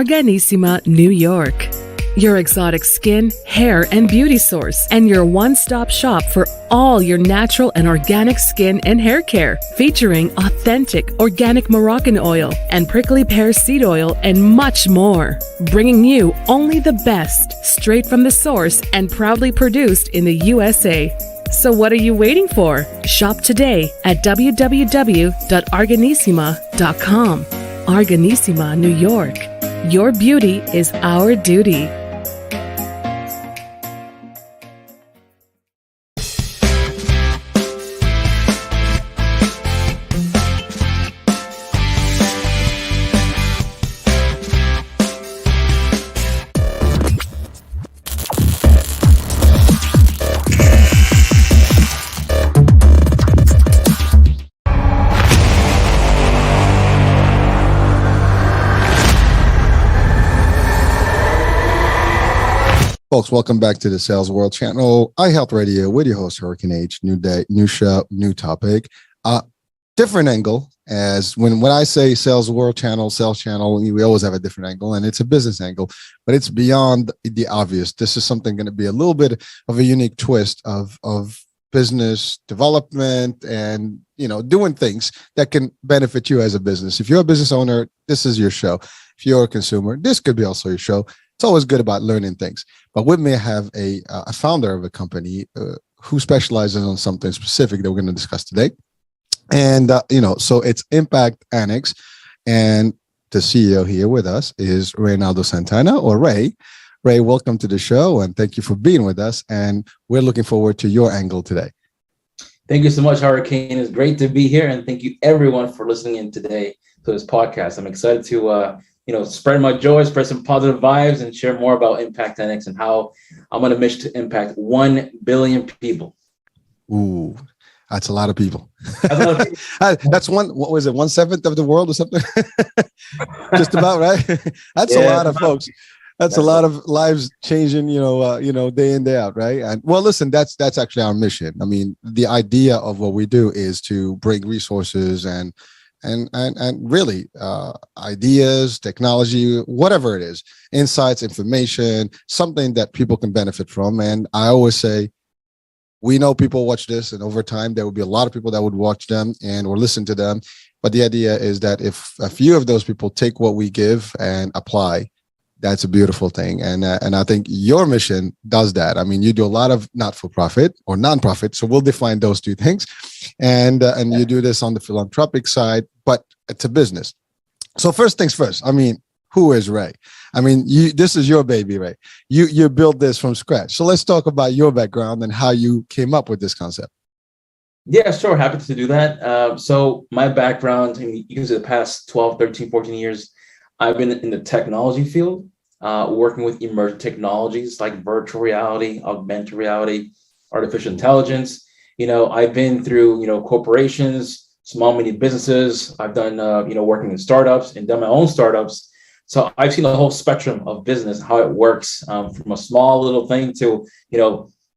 Organissima, New York. Your exotic skin, hair, and beauty source, and your one-stop shop for all your natural and organic skin and hair care, featuring authentic organic Moroccan oil and prickly pear seed oil and much more. Bringing you only the best, straight from the source and proudly produced in the USA. So what are you waiting for? Shop today at www.organissima.com. Organissima, New York. Your beauty is our duty. Folks, welcome back to the Sales World Channel, iHealth Radio with your host, Hurricane H. New day, new show, new topic. Different angle, as when I say Sales World Channel, Sales Channel, we always have a different angle, and it's a business angle, but it's beyond the obvious. This is something going to be a little bit of a unique twist of business development and, doing things that can benefit you as a business. If you're a business owner, this is your show. If you're a consumer, this could be also your show. It's always good about learning things. But with me, I have a founder of a company who specializes on something specific that we're going to discuss today. And, so it's IMPACTANNEX. And the CEO here with us is Reynaldo Santana, or Ray. Ray, welcome to the show, and thank you for being with us. And we're looking forward to your angle today. Thank you so much, Hurricane. It's great to be here. And thank you, everyone, for listening in today to this podcast. I'm excited to spread my joy, spread some positive vibes, and share more about IMPACTANNEX and how I'm on a mission to impact 1 billion people. Ooh, that's a lot of people. That's what was it, 1/7 of the world or something? Just about, right? That's a lot of folks. That's a lot of lives changing, day in, day out, right? And well, listen, that's actually our mission. I mean, the idea of what we do is to bring resources and really ideas, technology, whatever it is, insights, information, something that people can benefit from. And I always say, we know people watch this, and over time, there will be a lot of people that would watch them or listen to them. But the idea is that if a few of those people take what we give and apply, that's a beautiful thing. And I think your mission does that. I mean, you do a lot of not-for-profit or non-profit, so we'll define those two things. And you do this on the philanthropic side, but it's a business. So first things first, I mean, who is Ray? I mean, this is your baby, Ray. You built this from scratch. So let's talk about your background and how you came up with this concept. Yeah, sure. Happy to do that. So my background, usually the past 12, 13, 14 years, I've been in the technology field, working with emerging technologies like virtual reality, augmented reality, artificial intelligence. I've been through, corporations, small, mini businesses. I've done, working in startups and done my own startups. So I've seen the whole spectrum of business, how it works, from a small little thing to,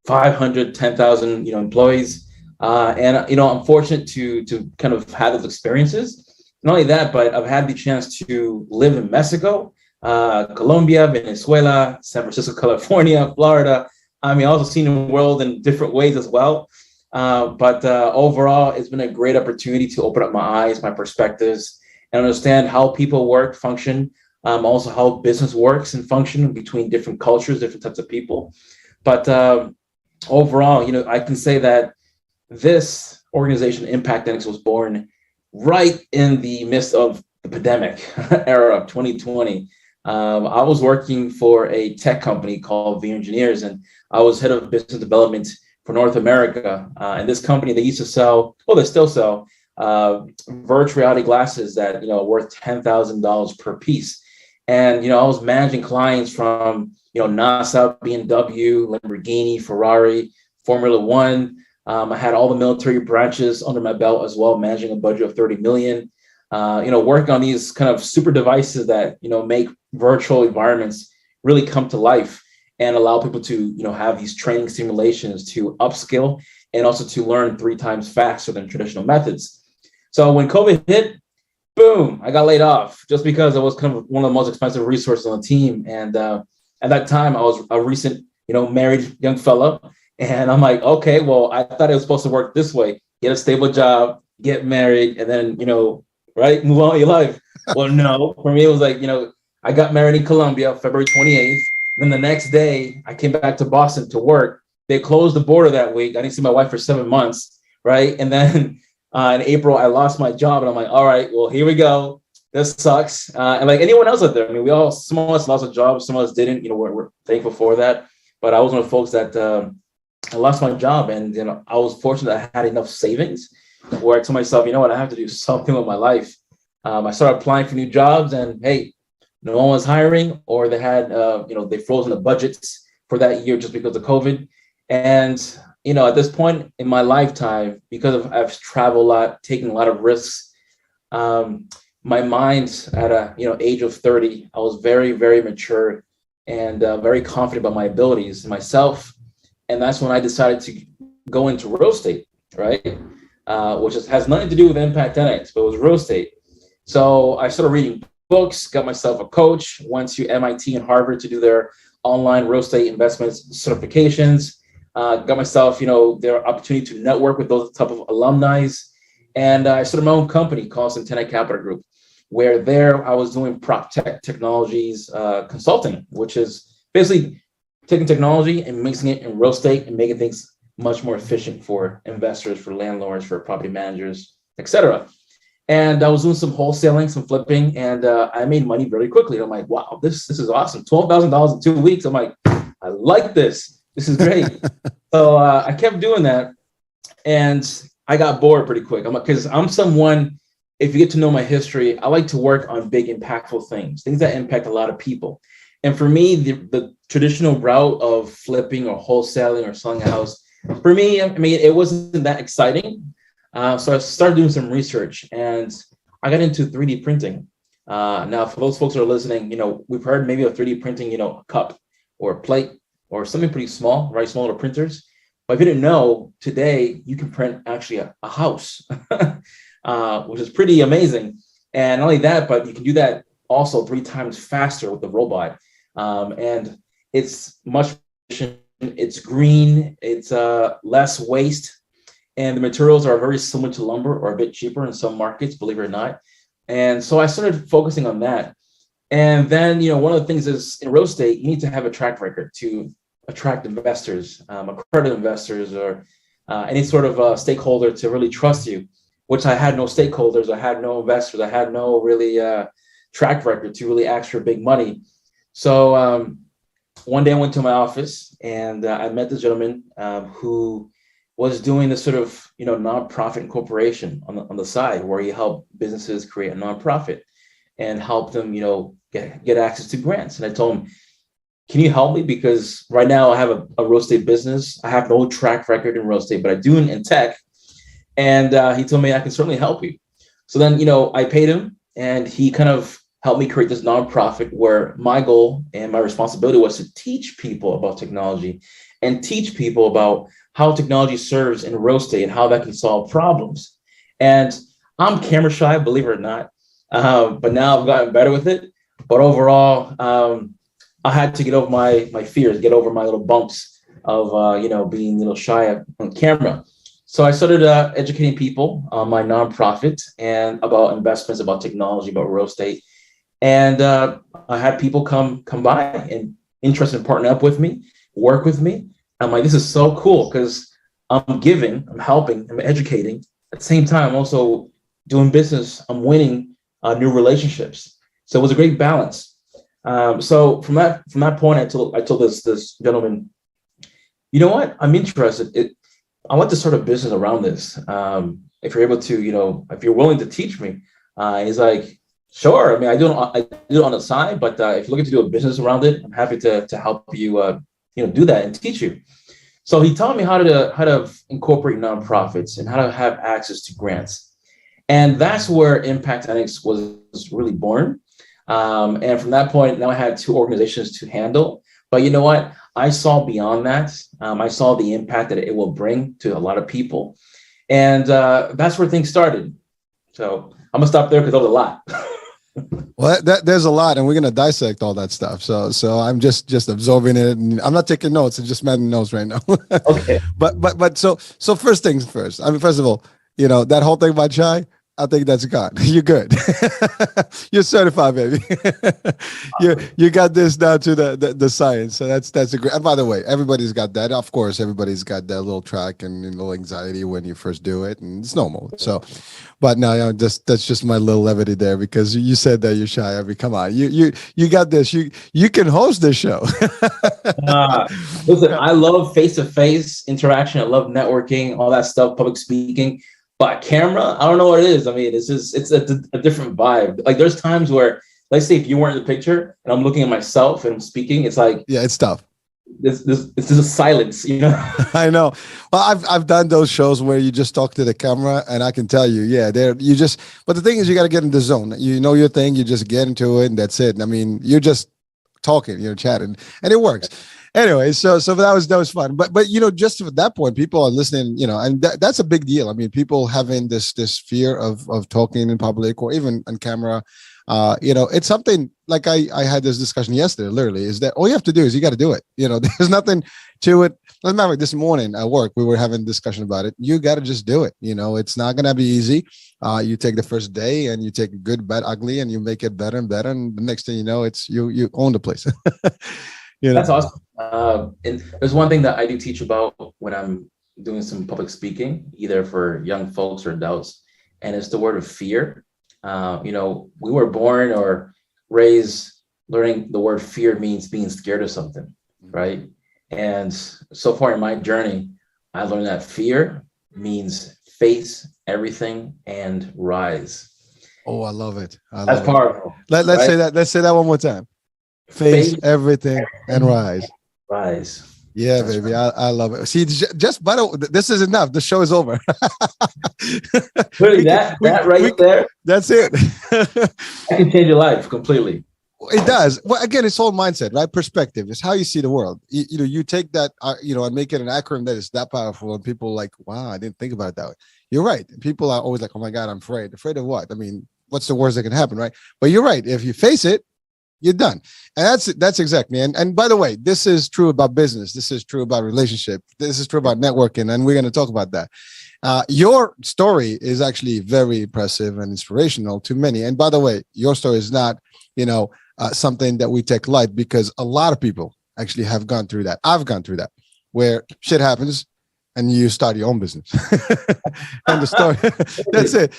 500, 10,000, employees. And I'm fortunate to kind of have those experiences. Not only that, but I've had the chance to live in Mexico, Colombia, Venezuela, San Francisco, California, Florida. I've also seen the world in different ways as well. But overall, it's been a great opportunity to open up my eyes, my perspectives, and understand how people work, function, also how business works and function between different cultures, different types of people. But overall, I can say that this organization, IMPACTANNEX, was born right in the midst of the pandemic era of 2020. I was working for a tech company called V Engineers, and I was head of business development for North America. And this company, they used to sell, they still sell virtual reality glasses that, worth $10,000 per piece. And, I was managing clients from, NASA, BMW, Lamborghini, Ferrari, Formula One. I had all the military branches under my belt as well, managing a budget of 30 million, working on these kind of super devices that, make virtual environments really come to life and allow people to, have these training simulations to upskill and also to learn 3 times faster than traditional methods. So when COVID hit, boom, I got laid off just because I was kind of one of the most expensive resources on the team. And at that time, I was a recent, married young fella. And I'm like, okay, well, I thought it was supposed to work this way: get a stable job, get married, and then, right, move on with your life. Well, no, for me, it was like, I got married in Colombia, February 28th. Then the next day, I came back to Boston to work. They closed the border that week. I didn't see my wife for 7 months, right? And then in April, I lost my job, and I'm like, all right, well, here we go. This sucks. And like anyone else out there, I mean, some of us lost a job, some of us didn't. We're thankful for that. But I was one of the folks that I lost my job, and I was fortunate that I had enough savings where I told myself, you know what, I have to do something with my life. I started applying for new jobs, and hey, no one was hiring, or they had, they frozen the budgets for that year just because of COVID. And at this point in my lifetime, because I've traveled a lot, taken a lot of risks, my mind at a age of 30, I was very, very mature and very confident about my abilities and myself. And that's when I decided to go into real estate, right? Which has nothing to do with IMPACTANNEX, but it was real estate. So I started reading books, got myself a coach, went to MIT and Harvard to do their online real estate investments certifications, got myself, their opportunity to network with those type of alumni. And I started my own company called Santana Capital Group, where there I was doing prop tech technologies consulting, which is basically taking technology and mixing it in real estate and making things much more efficient for investors, for landlords, for property managers, etc. And I was doing some wholesaling, some flipping, and I made money very quickly. I'm like, wow, this is awesome. $12,000 in 2 weeks. I'm like, I like this. This is great. So I kept doing that, and I got bored pretty quick. Because I'm someone, if you get to know my history, I like to work on big, impactful things that impact a lot of people. And for me, the traditional route of flipping or wholesaling or selling a house, for me, I mean, it wasn't that exciting. So I started doing some research, and I got into 3D printing. Now, for those folks who are listening, we've heard maybe of 3D printing, a cup or a plate or something pretty small, right? Small little printers. But if you didn't know, today you can print actually a house, which is pretty amazing. And not only that, but you can do that also 3 times faster with the robot. And it's much efficient. It's green. It's less waste. And the materials are very similar to lumber or a bit cheaper in some markets, believe it or not. And so I started focusing on that. And then, one of the things is in real estate, you need to have a track record to attract investors, accredited investors, or any sort of stakeholder to really trust you, which I had no stakeholders. I had no investors. I had no really track record to really ask for big money. So one day I went to my office, and I met this gentleman who was doing this sort of, nonprofit incorporation on the side, where you help businesses create a nonprofit and help them, get access to grants. And I told him, can you help me? Because right now I have a real estate business. I have no track record in real estate, but I do in tech. And he told me I can certainly help you. So then, I paid him, and he kind of helped me create this nonprofit where my goal and my responsibility was to teach people about technology and teach people about how technology serves in real estate and how that can solve problems. And I'm camera shy, believe it or not, but now I've gotten better with it. But overall, I had to get over my fears, get over my little bumps of, being a little shy on camera. So I started educating people on my nonprofit and about investments, about technology, about real estate. And I had people come by and interested in partnering up with me, work with me. I'm like, this is so cool, because I'm giving, I'm helping, I'm educating. At the same time, I'm also doing business. I'm winning new relationships. So it was a great balance. So from that point, I told this gentleman, you know what? I'm interested. I want to start a business around this. If you're able to, if you're willing to teach me, he's like, sure. I mean, I do it on the side, but if you're looking to do a business around it, I'm happy to help you, do that and teach you. So he taught me how to incorporate nonprofits and how to have access to grants. And that's where IMPACTANNEX was really born. And from that point, now I had 2 organizations to handle. But you know what? I saw beyond that. I saw the impact that it will bring to a lot of people. And that's where things started. So I'm gonna stop there because that was a lot. Well, there's a lot, and we're gonna dissect all that stuff. So I'm just absorbing it, and I'm not taking notes. I'm just making notes right now. Okay. But so first things first. I mean, first of all, that whole thing about shy, I think that's gone. You're good. You're certified, baby. You got this down to the science. So that's a great. And by the way, everybody's got that. Of course, everybody's got that little track and little anxiety when you first do it, and it's normal. So, but no, that's just my little levity there because you said that you're shy. I mean, come on, you got this. You can host this show. Listen, I love face-to-face interaction. I love networking, all that stuff, public speaking. But camera, I don't know what it is. I mean, it's a different vibe. Like there's times where, let's say if you weren't in the picture and I'm looking at myself and I'm speaking, it's like, yeah, it's tough. It's just a silence, I know. Well, I've done those shows where you just talk to the camera, and I can tell you, yeah, but the thing is, you got to get in the zone. You know your thing, you just get into it, and that's it. I mean, you're just talking, you're chatting, and it works. Anyway, so that was fun. But just at that point, people are listening, and that's a big deal. I mean, people having this fear of talking in public or even on camera. It's something like I had this discussion yesterday, literally, is that all you have to do is you got to do it. There's nothing to it. Remember this morning at work, we were having a discussion about it. You got to just do it. It's not going to be easy. You take the first day and you take good, bad, ugly, and you make it better and better. And the next thing you know, it's you own the place. That's awesome. And there's one thing that I do teach about when I'm doing some public speaking, either for young folks or adults, and it's the word of fear. We were born or raised learning the word fear means being scared of something, right? And so far in my journey, I learned that fear means face everything and rise. Oh, I love it. That's powerful. Let's right? say that. Let's say that one more time. Face everything and rise. Rise. Yeah, that's baby. Right. I love it. See, just by the way, this is enough. The show is over. Really, that right there. That's it. That can change your life completely. It does. Well, again, it's all mindset, right? Perspective. It's how you see the world. You take that, and make it an acronym that is that powerful, and people are like, wow, I didn't think about it that way. You're right. People are always like, oh my God, I'm afraid. Afraid of what? I mean, what's the worst that can happen, right? But you're right. If you face it, you're done. And that's exactly. And by the way, this is true about business. This is true about relationship. This is true about networking. And we're going to talk about that. Your story is actually very impressive and inspirational to many. And by the way, your story is not, something that we take light, because a lot of people actually have gone through that. I've gone through that, where shit happens and you start your own business. And the story, that's it.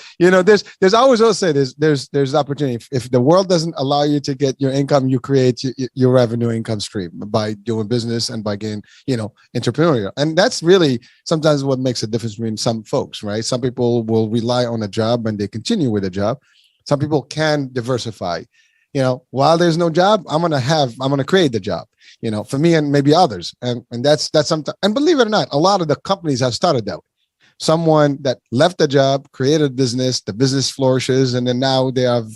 There's always say there's opportunity. If the world doesn't allow you to get your income, you create your revenue income stream by doing business and by getting, entrepreneurial. And that's really sometimes what makes a difference between some folks, right? Some people will rely on a job and they continue with a job. Some people can diversify. While there's no job, I'm going to create the job, for me and maybe others. And that's something. And believe it or not, a lot of the companies have started that way. Someone that left the job, created a business, the business flourishes, and then now they have,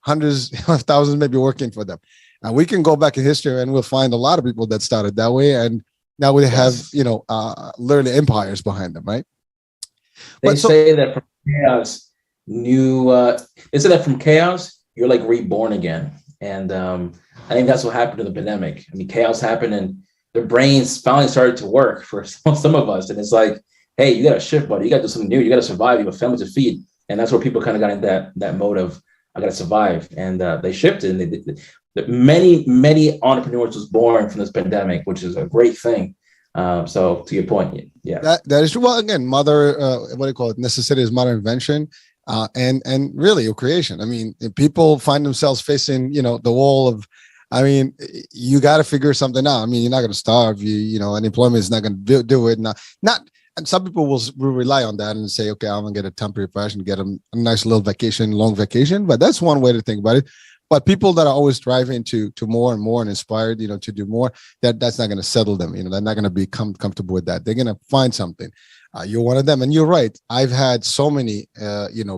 hundreds of thousands maybe working for them. And we can go back in history and we'll find a lot of people that started that way. And now we have, literally empires behind them, right? They say that from chaos, they say that from chaos, you're like reborn again. And I think that's what happened in the pandemic. I mean, chaos happened and their brains finally started to work for some of us. And it's like, hey, you got to shift, buddy. You got to do something new. You got to survive. You have a family to feed. And that's where people kind of got into that mode of, I got to survive. And they shifted. And many entrepreneurs was born from this pandemic, which is a great thing. So to your point, yeah. That is true. Well, again, necessity is modern invention. And really your creation. I mean, if people find themselves facing, the wall of, you got to figure something out. I mean, you're not going to starve. Unemployment is not going to do it. And some people will rely on that and say, okay, I'm going to get a temporary fashion, get a nice little vacation, long vacation. But that's one way to think about it. But people that are always striving to more and more and inspired, to do more, that's not going to settle them. They're not going to be comfortable with that. They're going to find something. You're one of them, and you're right. I've had so many,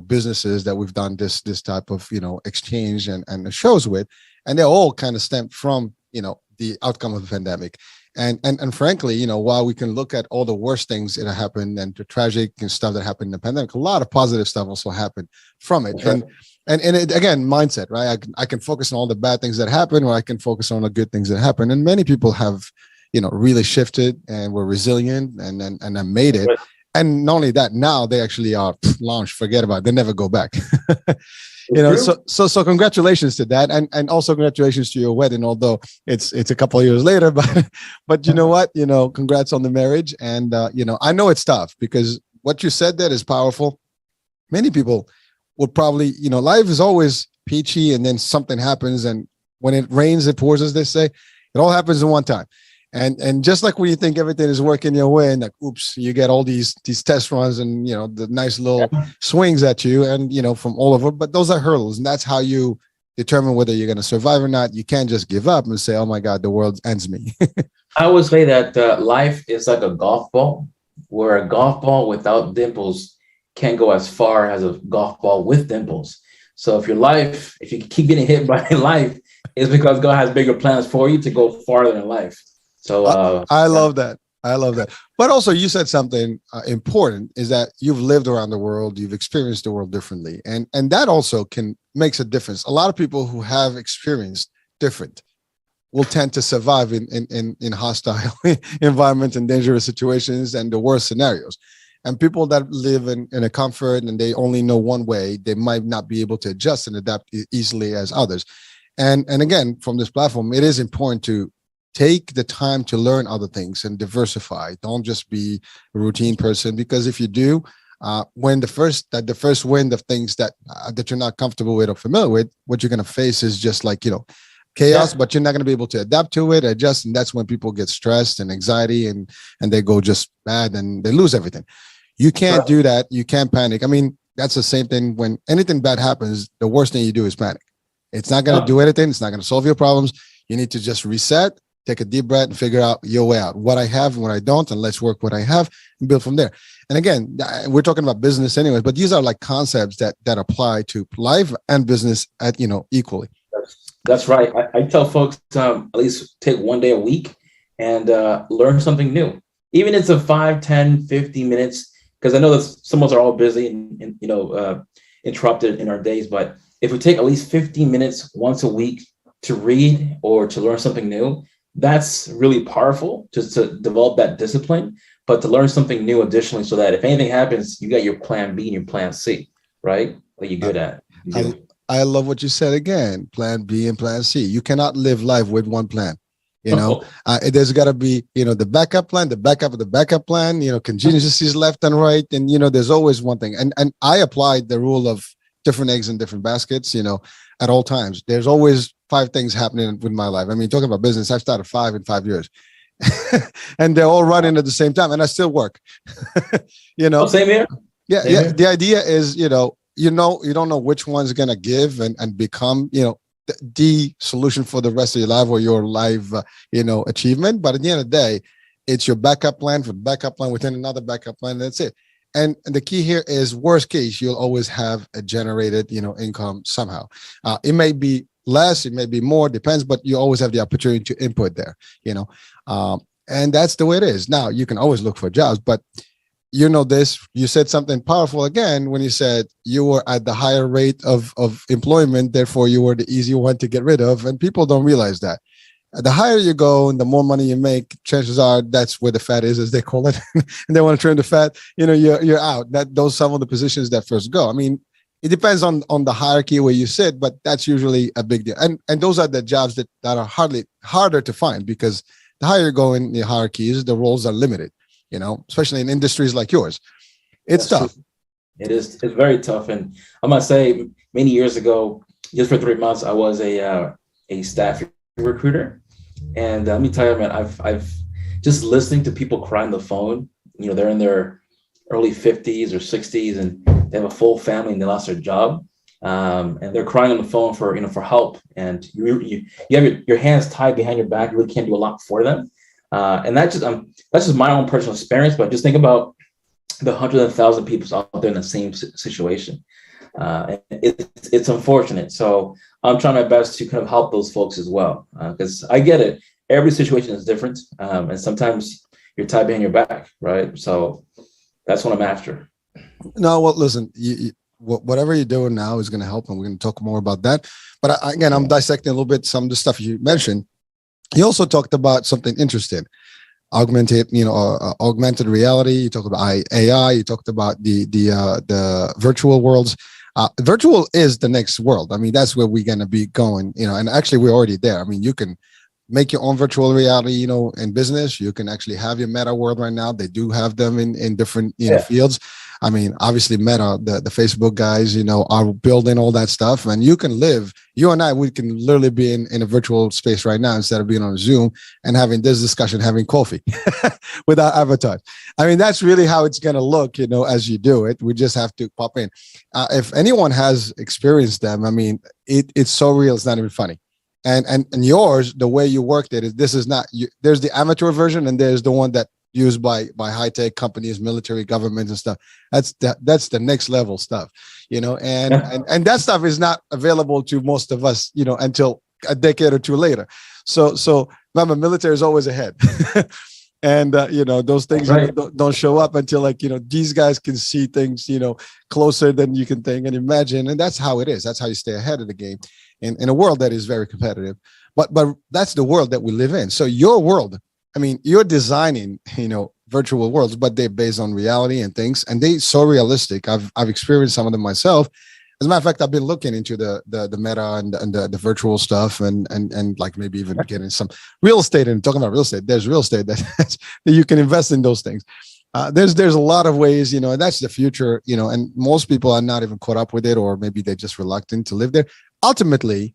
businesses that we've done this type of, exchange and shows with, and they all kind of stem from, the outcome of the pandemic. And frankly, while we can look at all the worst things that happened and the tragic and stuff that happened in the pandemic, a lot of positive stuff also happened from it. Right. And it, again, mindset, right? I can focus on all the bad things that happen, or I can focus on the good things that happen. And many people have, really shifted and were resilient and made it. And not only that, now they actually are launched, forget about it. They never go back. So congratulations to that. And also congratulations to your wedding, although it's a couple of years later, but you know what, congrats on the marriage. And, I know it's tough because what you said there is powerful. Many people would probably, life is always peachy and then something happens. And when it rains, it pours, as they say. It all happens in one time. And just like when you think everything is working your way and like, oops, you get all these test runs and, the nice little swings at you and, from all over, but those are hurdles. And that's how you determine whether you're going to survive or not. You can't just give up and say, oh my God, the world ends me. I would say that life is like a golf ball, where a golf ball without dimples can't go as far as a golf ball with dimples. So if you keep getting hit by life, it's because God has bigger plans for you to go farther in life. So I love that. I love that. But also you said something important, is that you've lived around the world, you've experienced the world differently. And that also makes a difference. A lot of people who have experienced different will tend to survive in hostile environments and dangerous situations and the worst scenarios. And people that live in a comfort and they only know one way, they might not be able to adjust and adapt easily as others. And again, from this platform, it is important to take the time to learn other things and diversify. Don't just be a routine person, because if you do, when the first wind of things that you're not comfortable with or familiar with, what you're going to face is just like, chaos, but you're not going to be able to adapt to it, adjust. And that's when people get stressed and anxiety and they go just bad and they lose everything. You can't do that. You can't panic. I mean, that's the same thing when anything bad happens. The worst thing you do is panic. It's not going to do anything. It's not going to solve your problems. You need to just reset, take a deep breath and figure out your way out, what I have and what I don't, and let's work what I have and build from there. And again, we're talking about business anyways, but these are like concepts that apply to life and business at, equally. That's right. I tell folks at least take one day a week and learn something new. Even if it's a 5, 10, 15 minutes, because I know that some of us are all busy and interrupted in our days. But if we take at least 15 minutes once a week to read or to learn something new, that's really powerful, just to develop that discipline, but to learn something new additionally, so that if anything happens, you got your plan B and your plan C, right? That you're good at. I love what you said again, plan B and plan C. You cannot live life with one plan. There's got to be, the backup plan, the backup of the backup plan, contingencies left and right. And, there's always one thing. And I applied the rule of different eggs in different baskets, at all times. There's always 5 things happening with my life. I mean, talking about business, I've started 5 in 5 years and they're all running at the same time and I still work, Same here. Yeah. Same here. The idea is, you don't know which one's going to give and become, the solution for the rest of your life or your life, achievement. But at the end of the day, it's your backup plan for backup plan within another backup plan. And that's it. And the key here is, worst case, you'll always have a generated, income somehow. It may be less, it may be more, depends, but you always have the opportunity to input there, and that's the way it is. Now, you can always look for jobs, but you said something powerful again when you said you were at the higher rate of employment, therefore you were the easy one to get rid of. And people don't realize that. The higher you go and the more money you make, chances are that's where the fat is, as they call it. And they want to trim the fat, you're out. Those some of the positions that first go. I mean, it depends on the hierarchy where you sit, but that's usually a big deal. And those are the jobs that are harder to find, because the higher you go in the hierarchies, the roles are limited, especially in industries like yours. It's tough. It is. It's very tough. And I must say, many years ago, just for 3 months, I was a staff recruiter. And let me tell you, man, I've just listening to people cry on the phone. They're in their early 50s or 60s and they have a full family and they lost their job. And they're crying on the phone for help. And you have your hands tied behind your back. You really can't do a lot for them. And that's just my own personal experience. But just think about the hundreds of thousands of people out there in the same situation. And it's unfortunate. So I'm trying my best to kind of help those folks as well, because I get it. every situation is different. And sometimes you're tied behind your back, right? So that's what I'm after. No, well, listen, whatever you're doing now is going to help, and we're going to talk more about that. But again, I'm dissecting a little bit some of the stuff you mentioned. You also talked about something interesting, augmented reality. You talked about AI. You talked about the virtual worlds. Virtual is the next world. I mean, that's where we're going to be going, and actually we're already there. I mean, you can make your own virtual reality, in business. You can actually have your meta world right now. They do have them in different, fields. I mean, obviously Meta, the Facebook guys, are building all that stuff, and you and I, we can literally be in a virtual space right now instead of being on Zoom and having this discussion, having coffee with our avatars. I mean, that's really how it's going to look, as you do it. We just have to pop in. If anyone has experienced them, I mean, it's so real. It's not even funny. And yours, the way you worked it, this is not, there's the amateur version, and there's the one that used by high-tech companies, military, governments, and stuff. That's the next level stuff, and that stuff is not available to most of us, until a decade or two later. So remember, military is always ahead. And those things don't show up until these guys can see things closer than you can think and imagine, and that's how it is. That's how you stay ahead of the game in a world that is very competitive. But that's the world that we live in. So your world, I mean, you're designing virtual worlds, but they're based on reality and things, and they're so realistic. I've experienced some of them myself. As a matter of fact, I've been looking into the meta and the virtual stuff, and like maybe even getting some real estate. And talking about real estate, there's real estate that you can invest in those things. There's a lot of ways, and that's the future, and most people are not even caught up with it, or maybe they're just reluctant to live there. Ultimately,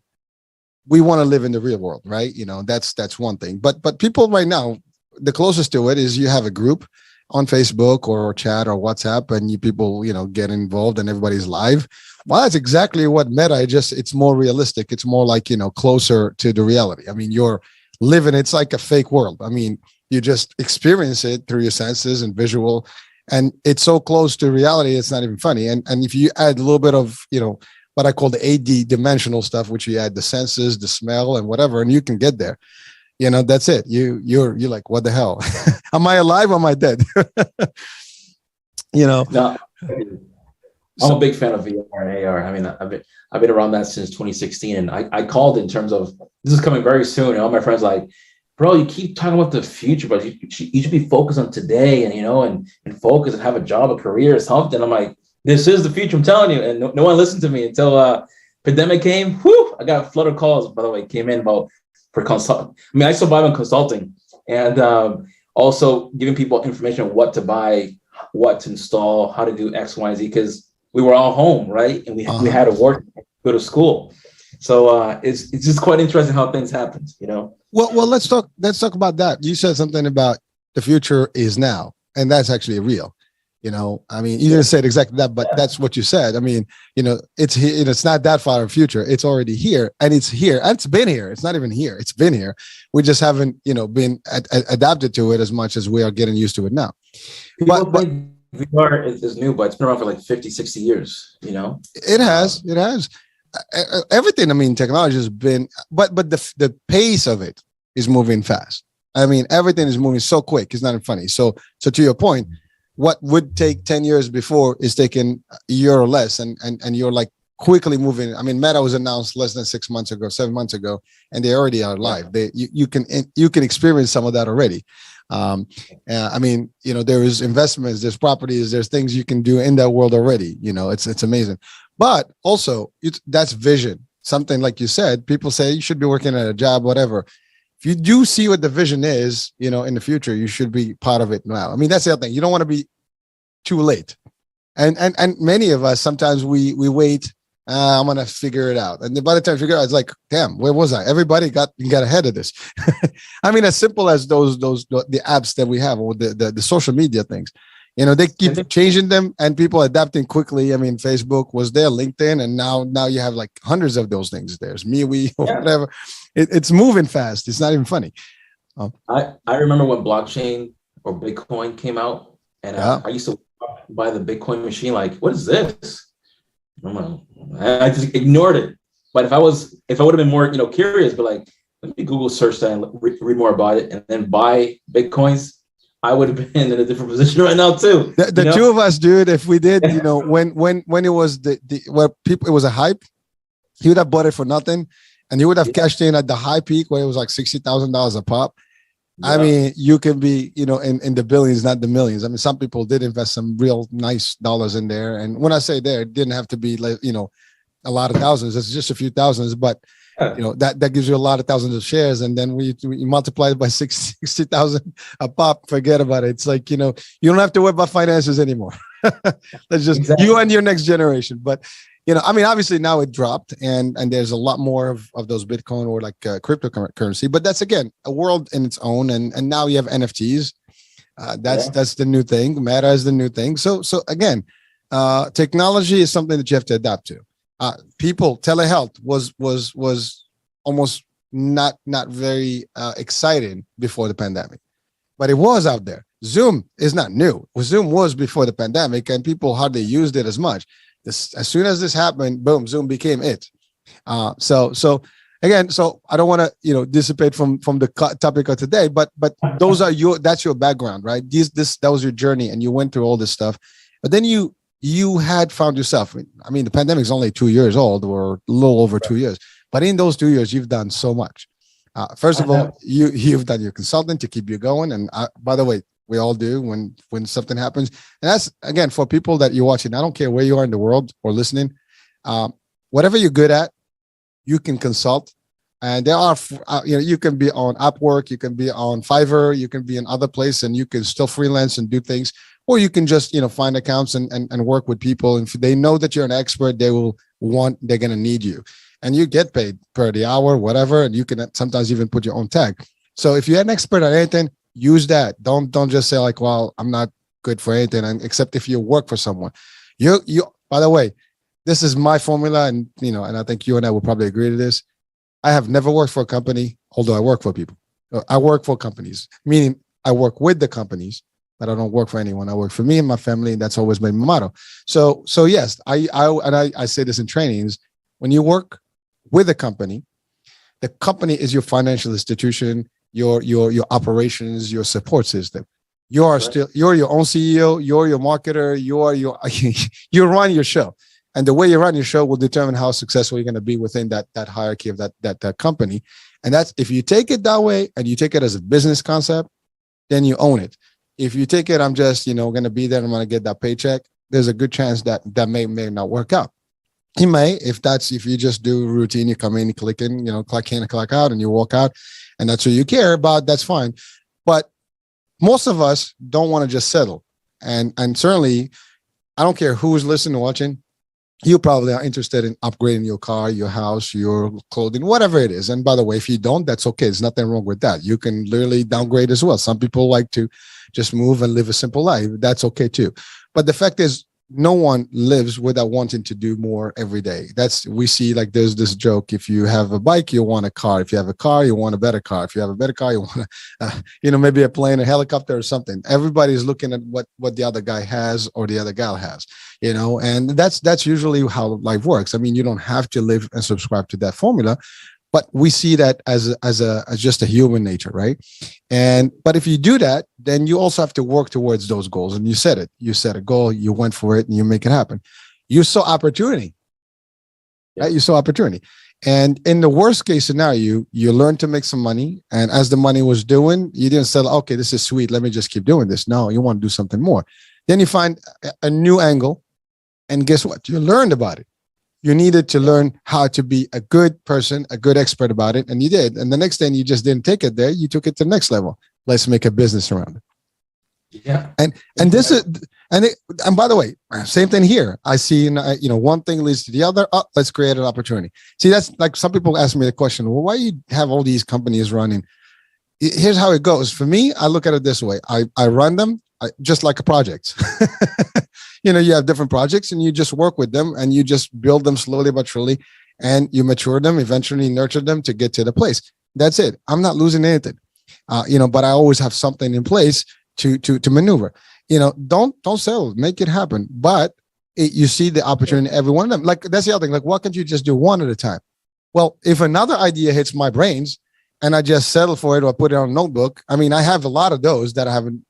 we want to live in the real world, right? That's one thing. But people right now, the closest to it is you have a group on Facebook or chat or WhatsApp, and people, get involved, and everybody's live. Well, that's exactly what Meta. It's more realistic. It's more like, closer to the reality. I mean, you're living, it's like a fake world. I mean, you just experience it through your senses and visual, and it's so close to reality, it's not even funny. And if you add a little bit of, what I call the 8D dimensional stuff, which you add the senses, the smell, and whatever, and you can get there. That's it. You're like, what the hell? Am I alive or am I dead? No, I'm a big fan of VR and AR. I mean, I've been around that since 2016, and I called in terms of this is coming very soon. And all my friends like, bro, you keep talking about the future, but you should be focused on today, and and focus and have a job, a career, or something. I'm like, this is the future, I'm telling you. And no one listened to me until pandemic came. Whew, I got a flood of calls, by the way, came in about for consult. I mean, I survive on consulting, and also giving people information on what to buy, what to install, how to do X, Y, Z, because we were all home, right? And we had to work, go to school. So it's just quite interesting how things happen, Well, let's talk about that. You said something about the future is now, and that's actually real. I mean, you didn't say it exactly that, but that's what you said. I mean, it's here, it's not that far in the future. It's already here, and it's here. And it's been here. It's not even here. It's been here. We just haven't, been adapted to it as much as we are getting used to it now. But VR is new, but it's been around for like 50, 60 years, It has. Everything, I mean, technology has been, but the pace of it is moving fast. I mean, everything is moving so quick. It's not even funny. So to your point, what would take 10 years before is taking a year or less, and you're like quickly moving. I mean, Meta was announced less than 6 months ago, 7 months ago, and they already are live. You can experience some of that already. I mean, there is investments, there's properties, there's things you can do in that world already. It's amazing. But also, that's vision. Something like you said, people say you should be working at a job, whatever. If you do see what the vision is, in the future, you should be part of it now. I mean, that's the other thing. You don't want to be too late. And many of us, sometimes we wait, I'm going to figure it out. And then by the time you figure it out, it's like, damn, where was I? Everybody got ahead of this. I mean, as simple as the apps that we have, or the social media things. They keep changing them, and people adapting quickly. I mean, Facebook was there, LinkedIn, and now you have like hundreds of those things. There's MeWe or whatever. It's moving fast. It's not even funny. I remember when blockchain or Bitcoin came out, and I used to buy the Bitcoin machine. Like, what is this? I just ignored it. But if I would have been more, curious, but like, let me Google search that and read more about it, and then buy Bitcoins, I would have been in a different position right now too. The two of us, dude, if we did, when it was it was a hype, he would have bought it for nothing, and you would have cashed in at the high peak where it was like $60,000 a pop. Yeah. I mean, you can be, in the billions, not the millions. I mean, some people did invest some real nice dollars in there. And when I say there, it didn't have to be like, a lot of thousands. It's just a few thousands, but that gives you a lot of thousands of shares. And then we multiply it by 60,000 a pop, forget about it. It's like, you don't have to worry about finances anymore. That's just you and your next generation. But, I mean, obviously now it dropped and there's a lot more of those Bitcoin or like cryptocurrency, but that's again, a world in its own. And now you have NFTs. That's the new thing. Meta is the new thing. So again, technology is something that you have to adapt to. Telehealth was almost not very exciting before the pandemic, but it was out there. Zoom is not new. Zoom was before the pandemic and people hardly used it as much. As soon as this happened, boom, Zoom became it. So I don't want to, dissipate from the topic of today, but that's your background, right? That was your journey and you went through all this stuff, but then you had found yourself. I mean, the pandemic is only 2 years old or a little over 2 years, but in those 2 years, you've done so much. First of all, you've done your consulting to keep you going. And by the way, we all do when something happens. And that's, again, for people that you're watching, I don't care where you are in the world or listening, whatever you're good at, you can consult. And there are, you can be on Upwork, you can be on Fiverr, you can be in other places and you can still freelance and do things. Or you can just, find accounts and work with people. And if they know that you're an expert, they're going to need you. And you get paid per the hour, whatever. And you can sometimes even put your own tag. So if you're an expert at anything, use that. Don't just say like, well, I'm not good for anything. And except if you work for someone. By the way, this is my formula. And, and I think you and I will probably agree to this. I have never worked for a company, although I work for people. I work for companies, meaning I work with the companies, but I don't work for anyone. I work for me and my family, and that's always been my motto. So yes, I say this in trainings. When you work with a company, the company is your financial institution, your operations, your support system. You're your own CEO. You're your marketer. You run your show, and the way you run your show will determine how successful you're going to be within that hierarchy of that company. And that's, if you take it that way and you take it as a business concept, then you own it. If you take it, I'm just, going to be there, I'm going to get that paycheck, there's a good chance that may not work out. It may, if you just do routine, you come in, you click in, clock in and clock out, and you walk out, and that's what you care about, that's fine. But most of us don't want to just settle. And certainly, I don't care who's listening or watching, you probably are interested in upgrading your car, your house, your clothing, whatever it is. And by the way, if you don't, that's okay. There's nothing wrong with that. You can literally downgrade as well. Some people like to just move and live a simple life. That's okay too. But the fact is, no one lives without wanting to do more every day. We see, like, there's this joke: if you have a bike, you want a car. If you have a car, you want a better car. If you have a better car, you want maybe a plane, a helicopter, or something. Everybody's looking at what the other guy has or the other gal has, and that's usually how life works. I mean, you don't have to live and subscribe to that formula, but we see that as just a human nature, right? But if you do that, then you also have to work towards those goals. And you set a goal, you went for it, and you make it happen. You saw opportunity, right? You saw opportunity. And in the worst case scenario, you learned to make some money. And as the money was doing, you didn't say, okay, this is sweet, let me just keep doing this. No, you want to do something more. Then you find a new angle. And guess what? You learned about it. You needed to learn how to be a good person, a good expert about it, and you did. And the next thing, you just didn't take it there; you took it to the next level. Let's make a business around it. Yeah. And this is and by the way, same thing here. I see, one thing leads to the other. Oh, let's create an opportunity. See, that's like, some people ask me the question: well, why you have all these companies running? Here's how it goes. For me, I look at it this way: I run them just like a project. You have different projects and you just work with them and you just build them slowly but surely, and you mature them, eventually nurture them to get to the place. That's it. I'm not losing anything, but I always have something in place to maneuver. Don't settle, make it happen. But you see the opportunity in every one of them. Like, that's the other thing. Like, why can't you just do one at a time? Well, if another idea hits my brains and I just settle for it or put it on a notebook. I mean, I have a lot of those that I haven't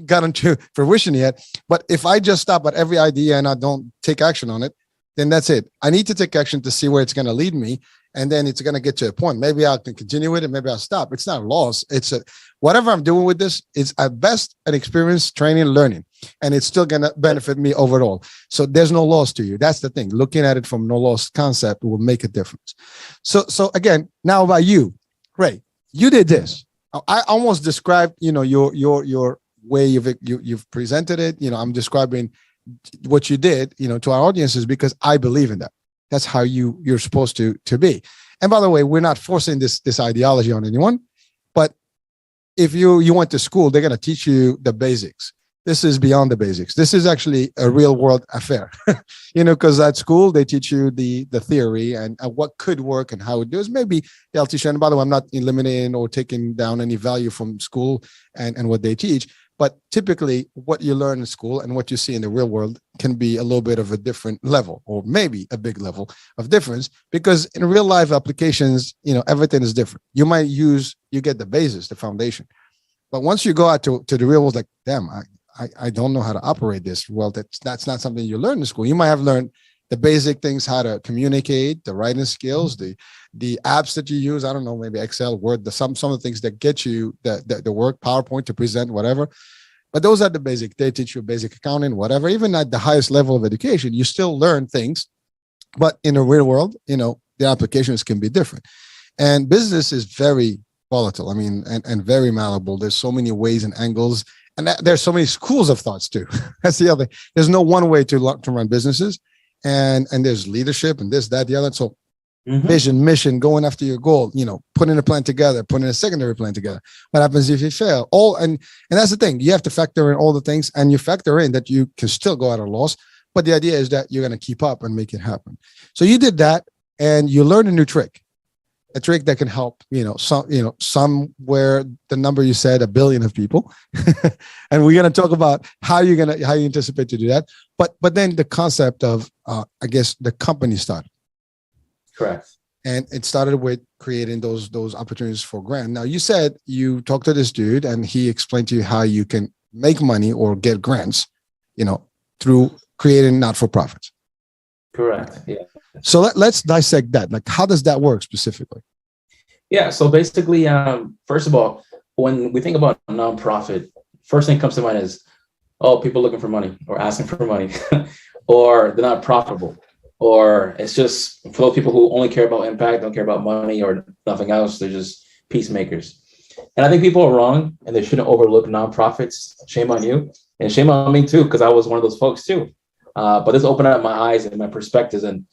gotten to fruition yet. But if I just stop at every idea and I don't take action on it, then that's it. I need to take action to see where it's going to lead me. And then it's going to get to a point. Maybe I can continue with it. Maybe I'll stop. It's not a loss. It's whatever I'm doing with this, it's at best an experience, training, learning, and it's still going to benefit me overall. So there's no loss to you. That's the thing. Looking at it from no loss concept will make a difference. So again, now about you, Ray, you did this. I almost described, your way you've presented it. I'm describing what you did, to our audiences because I believe in that. That's how you're supposed to be. And by the way, we're not forcing this ideology on anyone, but if you went to school, they're going to teach you the basics. This is beyond the basics. This is actually a real world affair, because at school, they teach you the theory and what could work and how it does. Maybe they'll teach you. And by the way, I'm not eliminating or taking down any value from school and what they teach. But typically what you learn in school and what you see in the real world can be a little bit of a different level, or maybe a big level of difference, because in real life applications, everything is different. You get the basis, the foundation. But once you go out to the real world, like, damn, I don't know how to operate this. Well, that's not something you learn in school. You might have learned the basic things, how to communicate, the writing skills, the apps that you use. I don't know, maybe Excel, Word, some of the things that get you the work, PowerPoint to present, whatever. But those are the basic. They teach you basic accounting, whatever. Even at the highest level of education, you still learn things. But in the real world, the applications can be different. And business is very volatile. I mean, and very malleable. There's so many ways and angles. And there's so many schools of thoughts too. That's the other thing. There's no one way to run businesses. And there's leadership and this, that, the other. So vision, mission, going after your goal, putting a plan together, putting a secondary plan together. What happens if you fail? And that's the thing. You have to factor in all the things, and you factor in that you can still go at a loss. But the idea is that you're going to keep up and make it happen. So you did that, and you learned a new trick, a trick that can help, somewhere the number you said, 1 billion of people. And we're going to talk about how you anticipate to do that. But then the concept of, I guess, the company started. Correct. And it started with creating those opportunities for grant. Now, you said you talked to this dude and he explained to you how you can make money or get grants, through creating not-for-profits. Correct. Yeah. So let's dissect that. Like, how does that work specifically? Yeah. So basically, first of all, when we think about a nonprofit, first thing that comes to mind is, people looking for money or asking for money, or they're not profitable. Or it's just for those people who only care about impact, don't care about money or nothing else. They're just peacemakers. And I think people are wrong, and they shouldn't overlook nonprofits. Shame on you, and shame on me too, because I was one of those folks too. But this opened up my eyes and my perspectives. And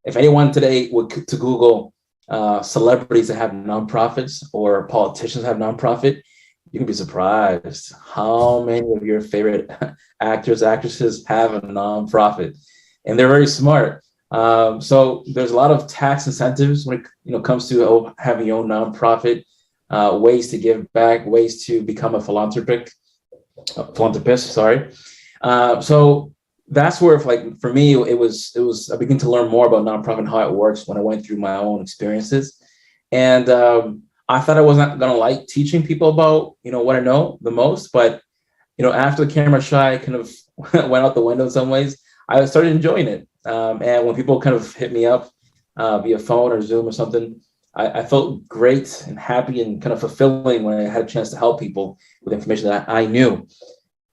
if anyone today would to Google celebrities that have nonprofits or politicians have nonprofit, you can be surprised how many of your favorite actors, actresses have a nonprofit, and they're very smart. So there's a lot of tax incentives when it comes to having your own nonprofit, ways to give back, ways to become a philanthropist. So that's where, for me, it was I began to learn more about nonprofit and how it works when I went through my own experiences. And I thought I wasn't going to like teaching people about, what I know the most. But, after the camera shy kind of went out the window in some ways, I started enjoying it. And when people kind of hit me up via phone or Zoom or something, I felt great and happy and kind of fulfilling when I had a chance to help people with information that I knew.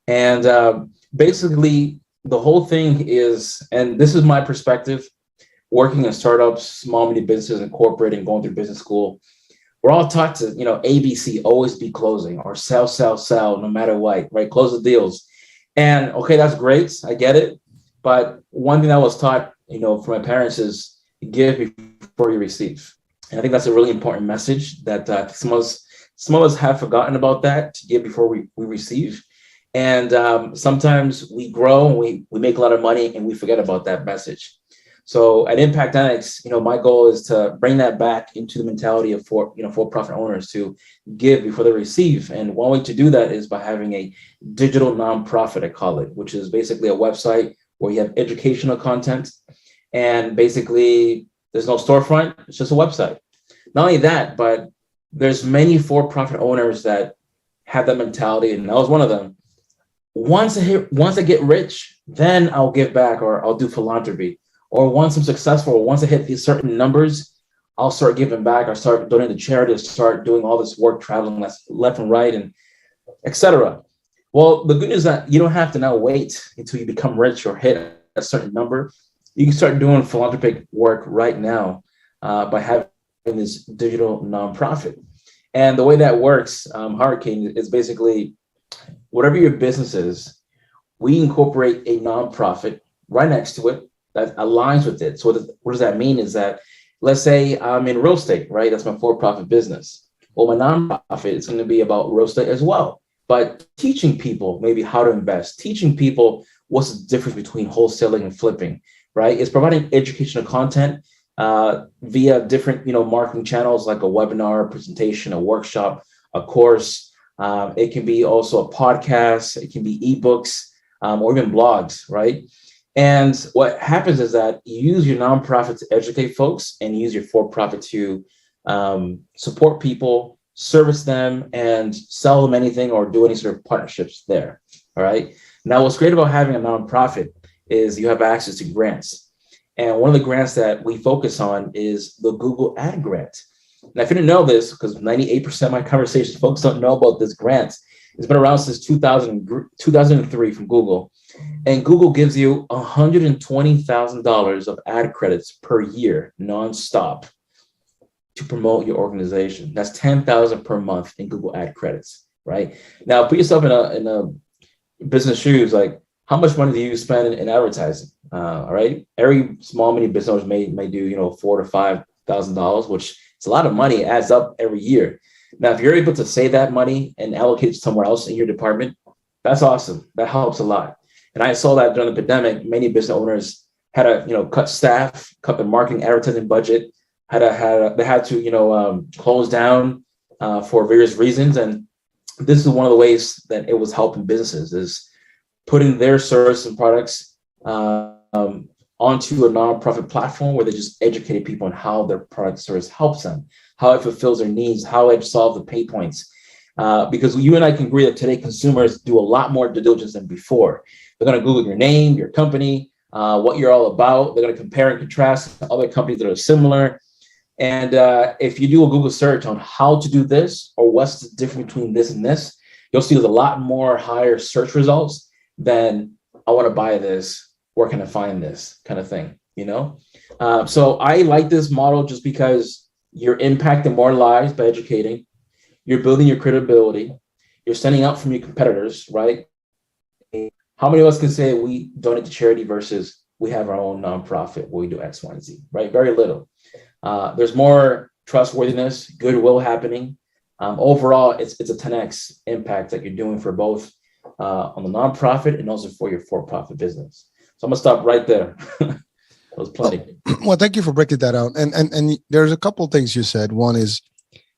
And basically, the whole thing is, and this is my perspective, working in startups, small, medium businesses, and corporate, and going through business school, we're all taught to, ABC, always be closing, or sell, no matter what, right? Close the deals. And okay, that's great. I get it. But one thing I was taught, from my parents is give before you receive. And I think that's a really important message that some of us have forgotten about that, to give before we receive. And sometimes we grow and we make a lot of money and we forget about that message. So at IMPACTANNEX, my goal is to bring that back into the mentality of for-profit owners to give before they receive. And one way to do that is by having a digital nonprofit, I call it, which is basically a website where you have educational content, and basically there's no storefront. It's just a website. Not only that, but there's many for-profit owners that have that mentality, and I was one of them. Once I get rich, then I'll give back, or I'll do philanthropy. Or once I'm successful, once I hit these certain numbers, I'll start giving back. I'll start donating to charity. I'll start doing all this work, traveling left and right, and etc. Well, the good news is that you don't have to now wait until you become rich or hit a certain number. You can start doing philanthropic work right now by having this digital nonprofit. And the way that works, Hurricane, is basically whatever your business is, we incorporate a nonprofit right next to it that aligns with it. So what does that mean is that, let's say I'm in real estate, right? That's my for-profit business. Well, my nonprofit is going to be about real estate as well, but teaching people maybe how to invest, teaching people what's the difference between wholesaling and flipping, right? It's providing educational content via different, marketing channels like a webinar, a presentation, a workshop, a course. It can be also a podcast. It can be ebooks or even blogs, right? And what happens is that you use your nonprofit to educate folks and use your for-profit to support people, service them, and sell them anything or do any sort of partnerships there. All right. Now, what's great about having a nonprofit is you have access to grants. And one of the grants that we focus on is the Google Ad Grant. Now, if you didn't know this, because 98% of my conversations, folks don't know about this grant. It's been around since 2003 from Google. And Google gives you $120,000 of ad credits per year, nonstop, to promote your organization. That's $10,000 per month in Google ad credits, right? Now, put yourself in a business shoes. Like, how much money do you spend in advertising? All right, every small mini business owner may do $4,000 to $5,000, which is a lot of money. It adds up every year. Now, if you're able to save that money and allocate it somewhere else in your department, that's awesome. That helps a lot. And I saw that during the pandemic, many business owners had to, cut staff, cut their marketing advertising budget, they had to close down for various reasons. And this is one of the ways that it was helping businesses, is putting their services and products onto a nonprofit platform where they just educated people on how their product service helps them, how it fulfills their needs, how it solves the pain points. Because you and I can agree that today consumers do a lot more due diligence than before. They're going to Google your name, your company, what you're all about. They're going to compare and contrast to other companies that are similar. And if you do a Google search on how to do this or what's the difference between this and this, you'll see there's a lot more higher search results than I want to buy this, where can I find this kind of thing, So I like this model just because you're impacting more lives by educating. You're building your credibility. You're standing out from your competitors, right? How many of us can say we donate to charity versus we have our own nonprofit where we do X, Y, and Z, right? Very little. There's more trustworthiness, goodwill happening. Overall, it's a 10x impact that you're doing for both on the nonprofit and also for your for-profit business. So I'm gonna stop right there. That was plenty. Well, thank you for breaking that out. And there's a couple of things you said. One is,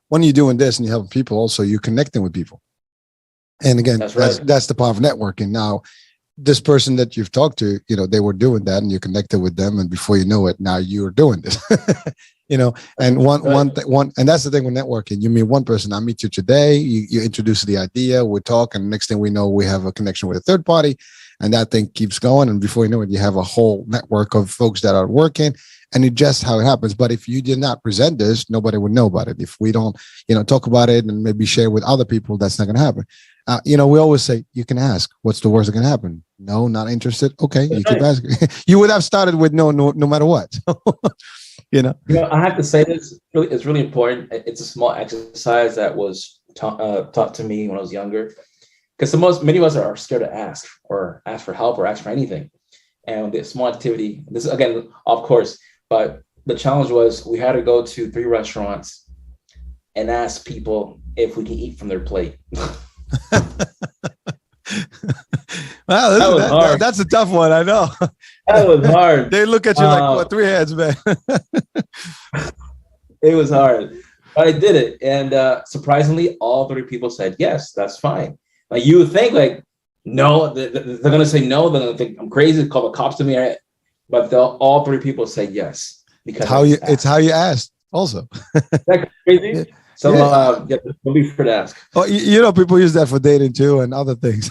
when you're doing this and you help people, also you're connecting with people. And again, that's the power of networking. Now, this person that you've talked to, they were doing that and you connected with them. And before you know it, now you're doing this, and and that's the thing with networking. You meet one person, I meet you today, you introduce the idea, we talk, and next thing we know, we have a connection with a third party, and that thing keeps going. And before you know it, you have a whole network of folks that are working, and it's just how it happens. But if you did not present this, nobody would know about it. If we don't, talk about it and maybe share with other people, that's not going to happen. We always say, you can ask, what's the worst that can happen? No, not interested. Okay, you keep asking. You would have started with no matter what. I have to say this, it's really important. It's a small exercise that was taught to me when I was younger, because many of us are scared to ask for help or ask for anything. And the small activity, this is again, of course, but the challenge was we had to go to 3 restaurants and ask people if we can eat from their plate. Wow, that's a tough one. I know. That was hard. They look at you like, what, 3 heads, man? It was hard, but I did it. And surprisingly, all 3 people said, yes, that's fine. Like, you would think like, no, they're going to say no. They're going to think I'm crazy, call the cops to me. But all 3 people say yes. Because it's how you asked also. Is that crazy? So don't be afraid to ask. Oh, people use that for dating too and other things.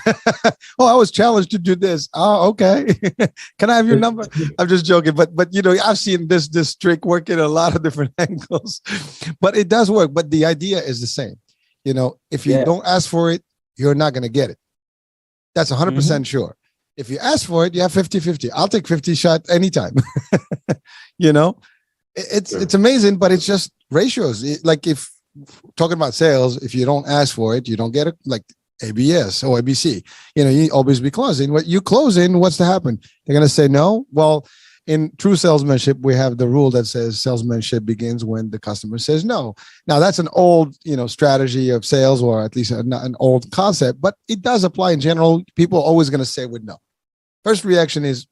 Oh, I was challenged to do this. Oh, okay. Can I have your number? I'm just joking, but I've seen this trick work in a lot of different angles, but it does work. But the idea is the same. If you don't ask for it, you're not going to get it. That's 100% sure. If you ask for it, you have 50-50. I'll take 50 shot anytime. It's amazing, but it's just ratios. Like if talking about sales, if you don't ask for it, you don't get it. Like ABS or ABC, you always be closing. What you close in, what's to happen? They're going to say no. Well, in true salesmanship, we have the rule that says salesmanship begins when the customer says no. Now that's an old, strategy of sales, or at least an old concept, but it does apply in general. People are always going to say with no. First reaction is,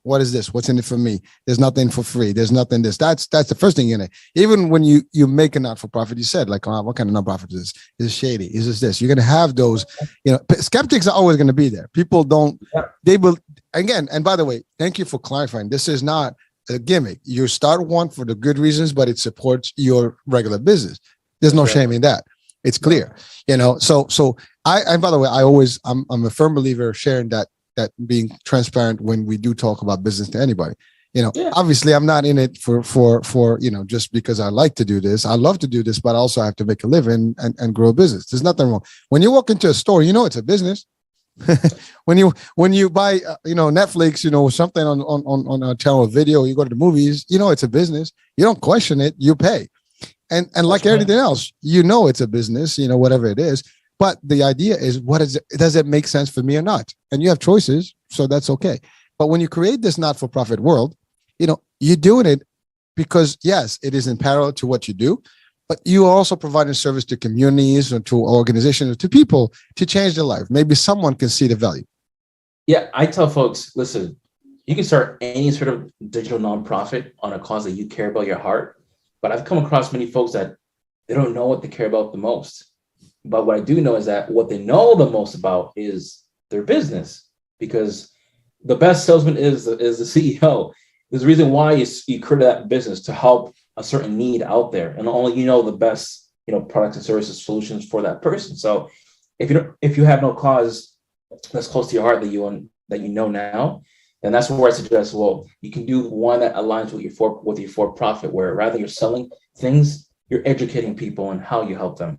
what is this? What's in it for me? There's nothing for free. There's nothing this. That's the first thing in it. Even when you make a not-for-profit, you said like, what kind of non-profit is this? Is it shady? Is this? You're going to have those, skeptics are always going to be there. People don't, they will, again, and by the way, thank you for clarifying. This is not a gimmick. You start one for the good reasons, but it supports your regular business. There's no shame in that. It's clear, so and by the way, I'm a firm believer of sharing that being transparent when we do talk about business to anybody. Obviously I'm not in it for just because I like to do this. I love to do this, but I also have to make a living and grow a business. There's nothing wrong. When you walk into a store, it's a business. when you buy Netflix, something on a channel of video, you go to the movies, it's a business. You don't question it, you pay. And like everything else, it's a business, whatever it is. But the idea is, does it make sense for me or not? And you have choices, so that's okay. But when you create this not-for-profit world, you're doing it because, yes, it is in parallel to what you do, but you are also providing service to communities or to organizations or to people to change their life. Maybe someone can see the value. Yeah, I tell folks, listen, you can start any sort of digital nonprofit on a cause that you care about your heart. But I've come across many folks that they don't know what they care about the most. But what I do know is that what they know the most about is their business, because the best salesman is the CEO. There's a reason why you create that business to help a certain need out there, and only the best products and services solutions for that person. So if you have no cause that's close to your heart that you know now, then that's where I suggest, well, you can do one that aligns with your for-profit, where rather you're selling things, you're educating people on how you help them.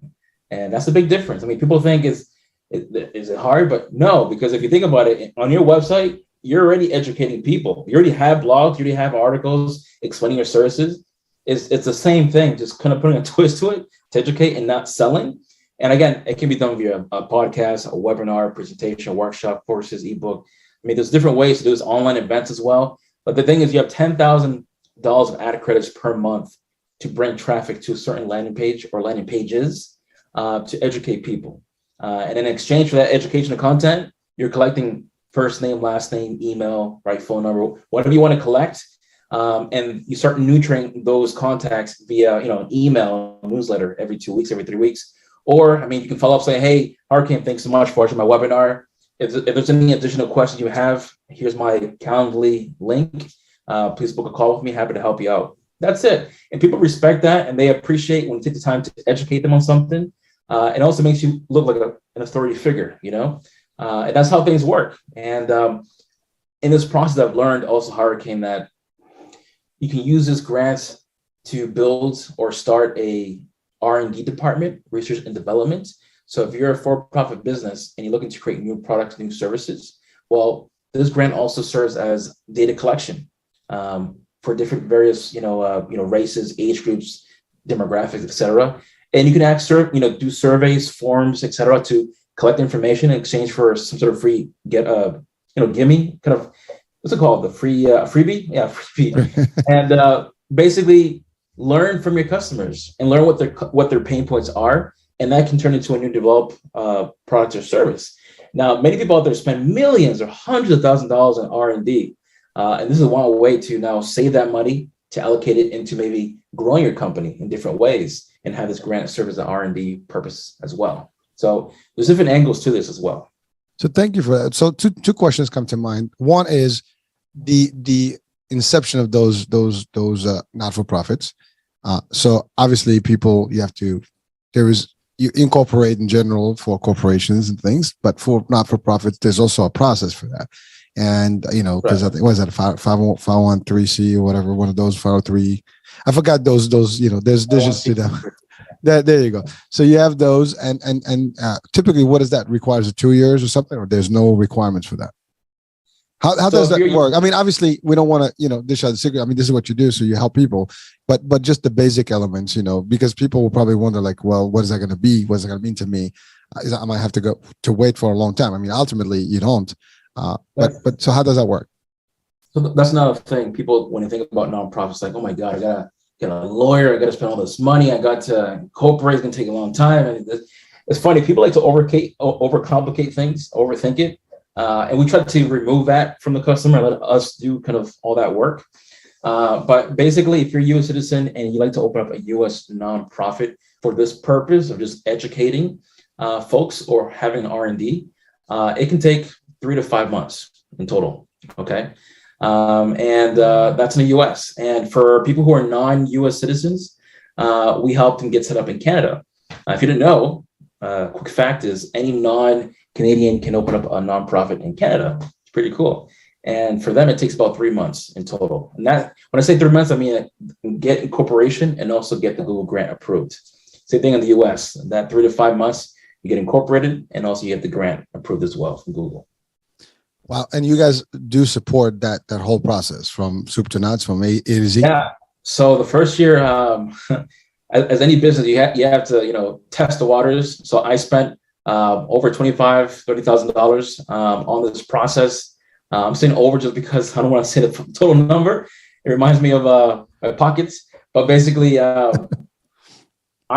And that's the big difference. I mean, people think is it hard? But no, because if you think about it, on your website, you're already educating people. You already have blogs, you already have articles explaining your services. It's the same thing, just kind of putting a twist to it to educate and not selling. And again, it can be done via a podcast, a webinar, presentation, workshop, courses, ebook. I mean, there's different ways to do this, online events as well. But the thing is, you have $10,000 of ad credits per month to bring traffic to a certain landing page or landing pages. To educate people. And in exchange for that educational content, you're collecting first name, last name, email, right, phone number, whatever you want to collect. And you start nurturing those contacts via, an email newsletter every 2 weeks, every 3 weeks. Or, you can follow up, say, hey, Harkin, thanks so much for watching my webinar. If there's any additional questions you have, here's my Calendly link. Please book a call with me. Happy to help you out. That's it. And people respect that, and they appreciate when you take the time to educate them on something. It also makes you look like an authority figure, and that's how things work. And in this process, I've learned also, Hurricane, that you can use this grant to build or start a R&D department, research and development. So if you're a for-profit business and you're looking to create new products, new services, well, this grant also serves as data collection for different various, races, age groups, demographics, etc. And you can do surveys, forms, etc., to collect information in exchange for some sort of free gimme, kind of, what's it called? The free freebie? Yeah, freebie. And basically learn from your customers and learn what their pain points are, and that can turn into a new developed product or service. Now, many people out there spend millions or hundreds of thousands of dollars on R&D, and this is one way to now save that money to allocate it into maybe growing your company in different ways and have this grant serve as an R&D purpose as well. So there's different angles to this as well. So thank you for that. So two questions come to mind. One is the inception of those not-for-profits. So obviously, people, you have to there is, you incorporate in general for corporations and things, but for not-for-profits, there's also a process for that. And, you know, because I think, what is that, 501(c) or whatever, one of those 503, I forgot those, you know, there's just, you know, there you go. So you have those, and typically, what does that requires, 2 years or something, or there's no requirements for that? How does that work? I mean, obviously, we don't want to, you know, dish out the secret. I mean, this is what you do, so you help people, but just the basic elements, you know, because people will probably wonder, like, well, what is that going to be? What's it going to mean to me? I might have to wait for a long time. I mean, ultimately, you don't. But so how does that work? So that's another thing. People, when they think about nonprofits, like, oh my God, I gotta get a lawyer, I gotta spend all this money, I got to incorporate, it's gonna take a long time. And it's funny, people like to overcomplicate things, overthink it. And we try to remove that from the customer, let us do kind of all that work. But basically, if you're a U.S. citizen and you like to open up a U.S. nonprofit for this purpose of just educating folks or having R&D, it can take 3 to 5 months in total. Okay. And that's in the US. And for people who are non-US citizens, we help them get set up in Canada. If you didn't know, quick fact is any non-Canadian can open up a nonprofit in Canada. It's pretty cool. And for them, it takes about 3 months in total. And that, when I say 3 months, I mean get incorporation and also get the Google grant approved. Same thing in the US, that 3 to 5 months, you get incorporated and also you get the grant approved as well from Google. Wow. And you guys do support that whole process from soup to nuts, from A to Z? Yeah. So the first year, as any business, you have to, you know, test the waters. So I spent over $25,000-$30,000 on this process. I'm saying over just because I don't want to say the total number. It reminds me of my pockets. But basically, I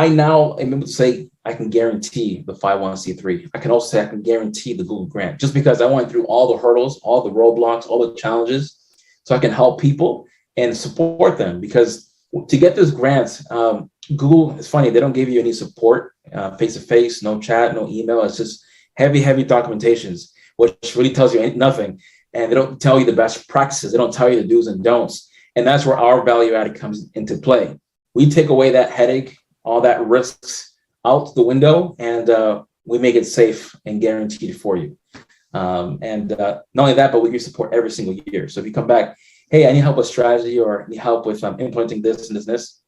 now am able to say I can guarantee the 501(c)(3). I can also say I can guarantee the Google grant, just because I went through all the hurdles, all the roadblocks, all the challenges, so I can help people and support them. Because to get this grant, Google, it's funny, they don't give you any support face-to-face, no chat, no email. It's just heavy documentations, which really tells you nothing. And they don't tell you the best practices. They don't tell you the do's and don'ts. And that's where our value added comes into play. We take away that headache, all that risks out the window, and we make it safe and guaranteed for you. And not only that, but we give you support every single year. So if you come back, hey, I need help with strategy or need help with implementing this and this,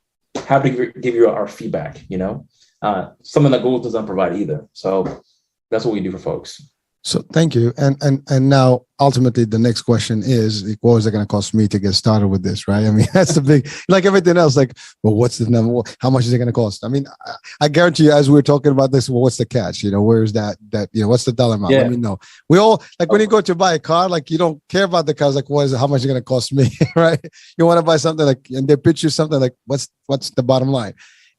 happy to give you our feedback, you know, something that Google doesn't provide either. So that's what we do for folks. So thank you. And now ultimately the next question is, what is it going to cost me to get started with this? Right. I mean, that's the big, like everything else, like, well, what's the number? How much is it going to cost? I mean, I guarantee you, as we were talking about this, well, what's the catch? You know, where's that, you know, what's the dollar amount? Yeah. Let me know. We all, like when you go to buy a car, like you don't care about the cars. Like, what is it? How much is it going to cost me? Right. You want to buy something like, and they pitch you something like, what's the bottom line?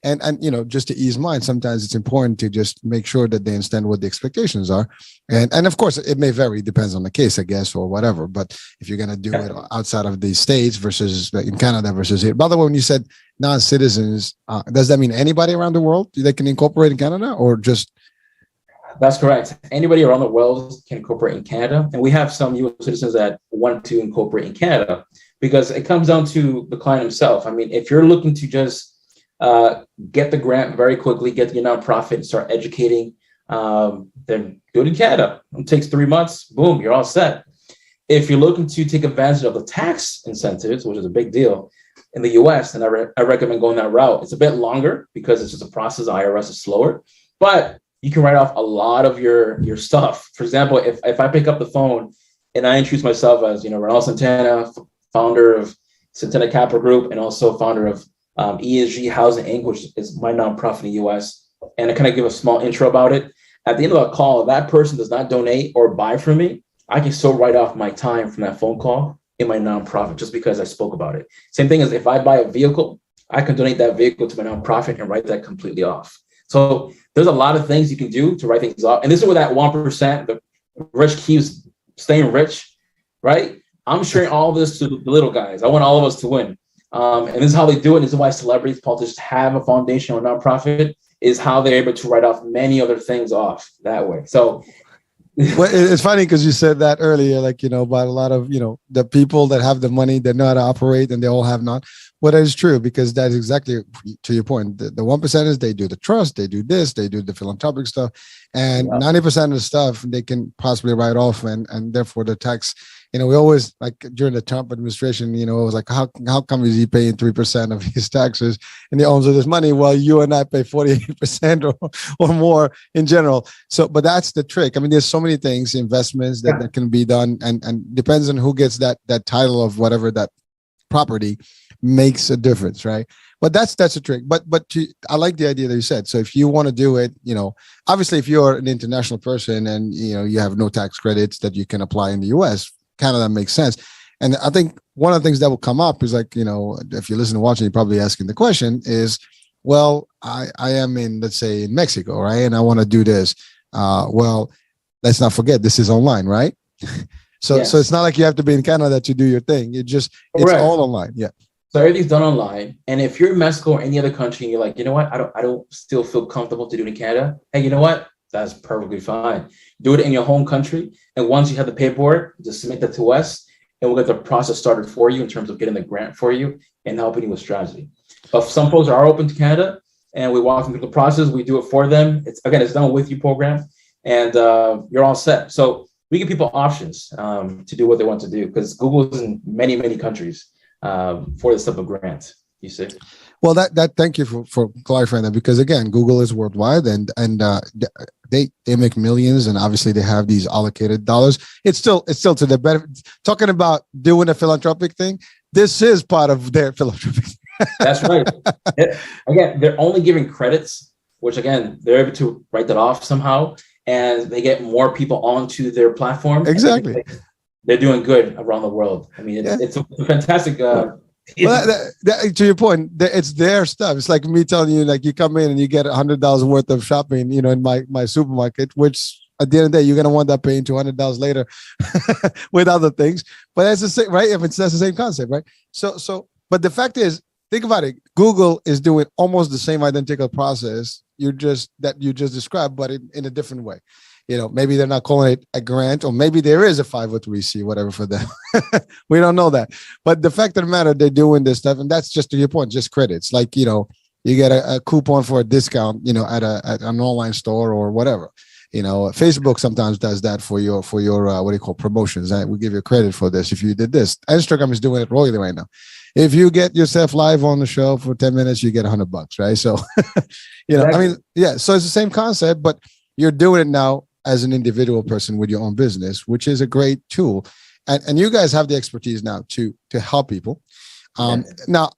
And you know, just to ease mind, sometimes it's important to just make sure that they understand what the expectations are. And of course, it may vary, depends on the case, I guess, or whatever. But if you're going to do it outside of the States versus in Canada versus here. By the way, when you said non-citizens, does that mean anybody around the world they can incorporate in Canada, or just? That's correct. Anybody around the world can incorporate in Canada. And we have some U.S. citizens that want to incorporate in Canada, because it comes down to the client himself. I mean, if you're looking to just get the grant very quickly, get your nonprofit and start educating, then do it in Canada. It takes 3 months, boom, you're all set. If you're looking to take advantage of the tax incentives, which is a big deal in the US, then I recommend going that route. It's a bit longer because it's just a process. The IRS is slower, but you can write off a lot of your stuff. For example, if I pick up the phone and I introduce myself as, you know, Reynaldo Santana, founder of Santana Capital Group, and also founder of ESG Housing Inc., which is my nonprofit in the US, and I kind of give a small intro about it. At the end of the call, if that person does not donate or buy from me, I can still write off my time from that phone call in my nonprofit just because I spoke about it. Same thing as if I buy a vehicle, I can donate that vehicle to my nonprofit and write that completely off. So there's a lot of things you can do to write things off. And this is where that 1%, the rich keeps staying rich, right? I'm sharing all this to the little guys. I want all of us to win. And this is how they do it. This is why celebrities, politicians have a foundation or nonprofit, is how they're able to write off many other things off that way. So Well, it's funny because you said that earlier, like, about a lot of, the people that have the money, that know how to operate, and they all have not. Well, that is true, because that's exactly to your point. The 1%ers, they do the trust, they do this, they do the philanthropic stuff, and 90% of the stuff they can possibly write off, and therefore the tax. We always, like during the Trump administration, it was like, how come is he paying 3% of his taxes and he owns all this money while you and I pay 48% or more in general? So, but that's the trick. I mean, there's so many things, investments that can be done, and depends on who gets that title of whatever that property makes a difference, right? But that's a trick. But I like the idea that you said. So if you want to do it, obviously if you're an international person and you have no tax credits that you can apply in the U.S., Canada makes sense. And I think one of the things that will come up is, like, if you listen to watching, you're probably asking the question is, well, I am in, let's say, in Mexico, right? And I want to do this. Well, let's not forget, this is online, right? So it's not like you have to be in Canada to do your thing. It's all online. Yeah. So everything's done online. And if you're in Mexico or any other country and you're like, you know what, I don't still feel comfortable to do it in Canada. Hey, you know what? That's perfectly fine. Do it in your home country. And once you have the paperwork, just submit that to us, and we'll get the process started for you in terms of getting the grant for you and helping you with strategy. But some folks are open to Canada, and we walk them through the process. We do it for them. It's done with you program, and you're all set. So we give people options to do what they want to do, because Google is in many, many countries for this type of grant. You see? Well, that thank you for clarifying that, because again, Google is worldwide, and they make millions, and obviously they have these allocated dollars. It's still to the benefit. Talking about doing a philanthropic thing, this is part of their philanthropic. That's right. Again, they're only giving credits, which again, they're able to write that off somehow, and they get more people onto their platform. Exactly. They're doing good around the world. I mean, it's a fantastic. Well, to your point, it's their stuff. It's like me telling you, like, you come in and you get $100 worth of shopping, in my supermarket, which at the end of the day, you're going to wind up paying $200 later with other things. But that's the same, right? That's the same concept, right? So, but the fact is, think about it. Google is doing almost the same identical process you just described, but in a different way. Maybe they're not calling it a grant, or maybe there is a 503c, whatever for them. We don't know that. But the fact of the matter, they're doing this stuff, and that's just, to your point, just credits. Like, you get a coupon for a discount, at an online store or whatever. Facebook sometimes does that for your what do you call, promotions. We give you credit for this if you did this. Instagram is doing it royally right now. If you get yourself live on the show for 10 minutes, you get $100, right? So, exactly. I mean, yeah. So it's the same concept, but you're doing it now as an individual person with your own business, which is a great tool. And you guys have the expertise now to help people. Now,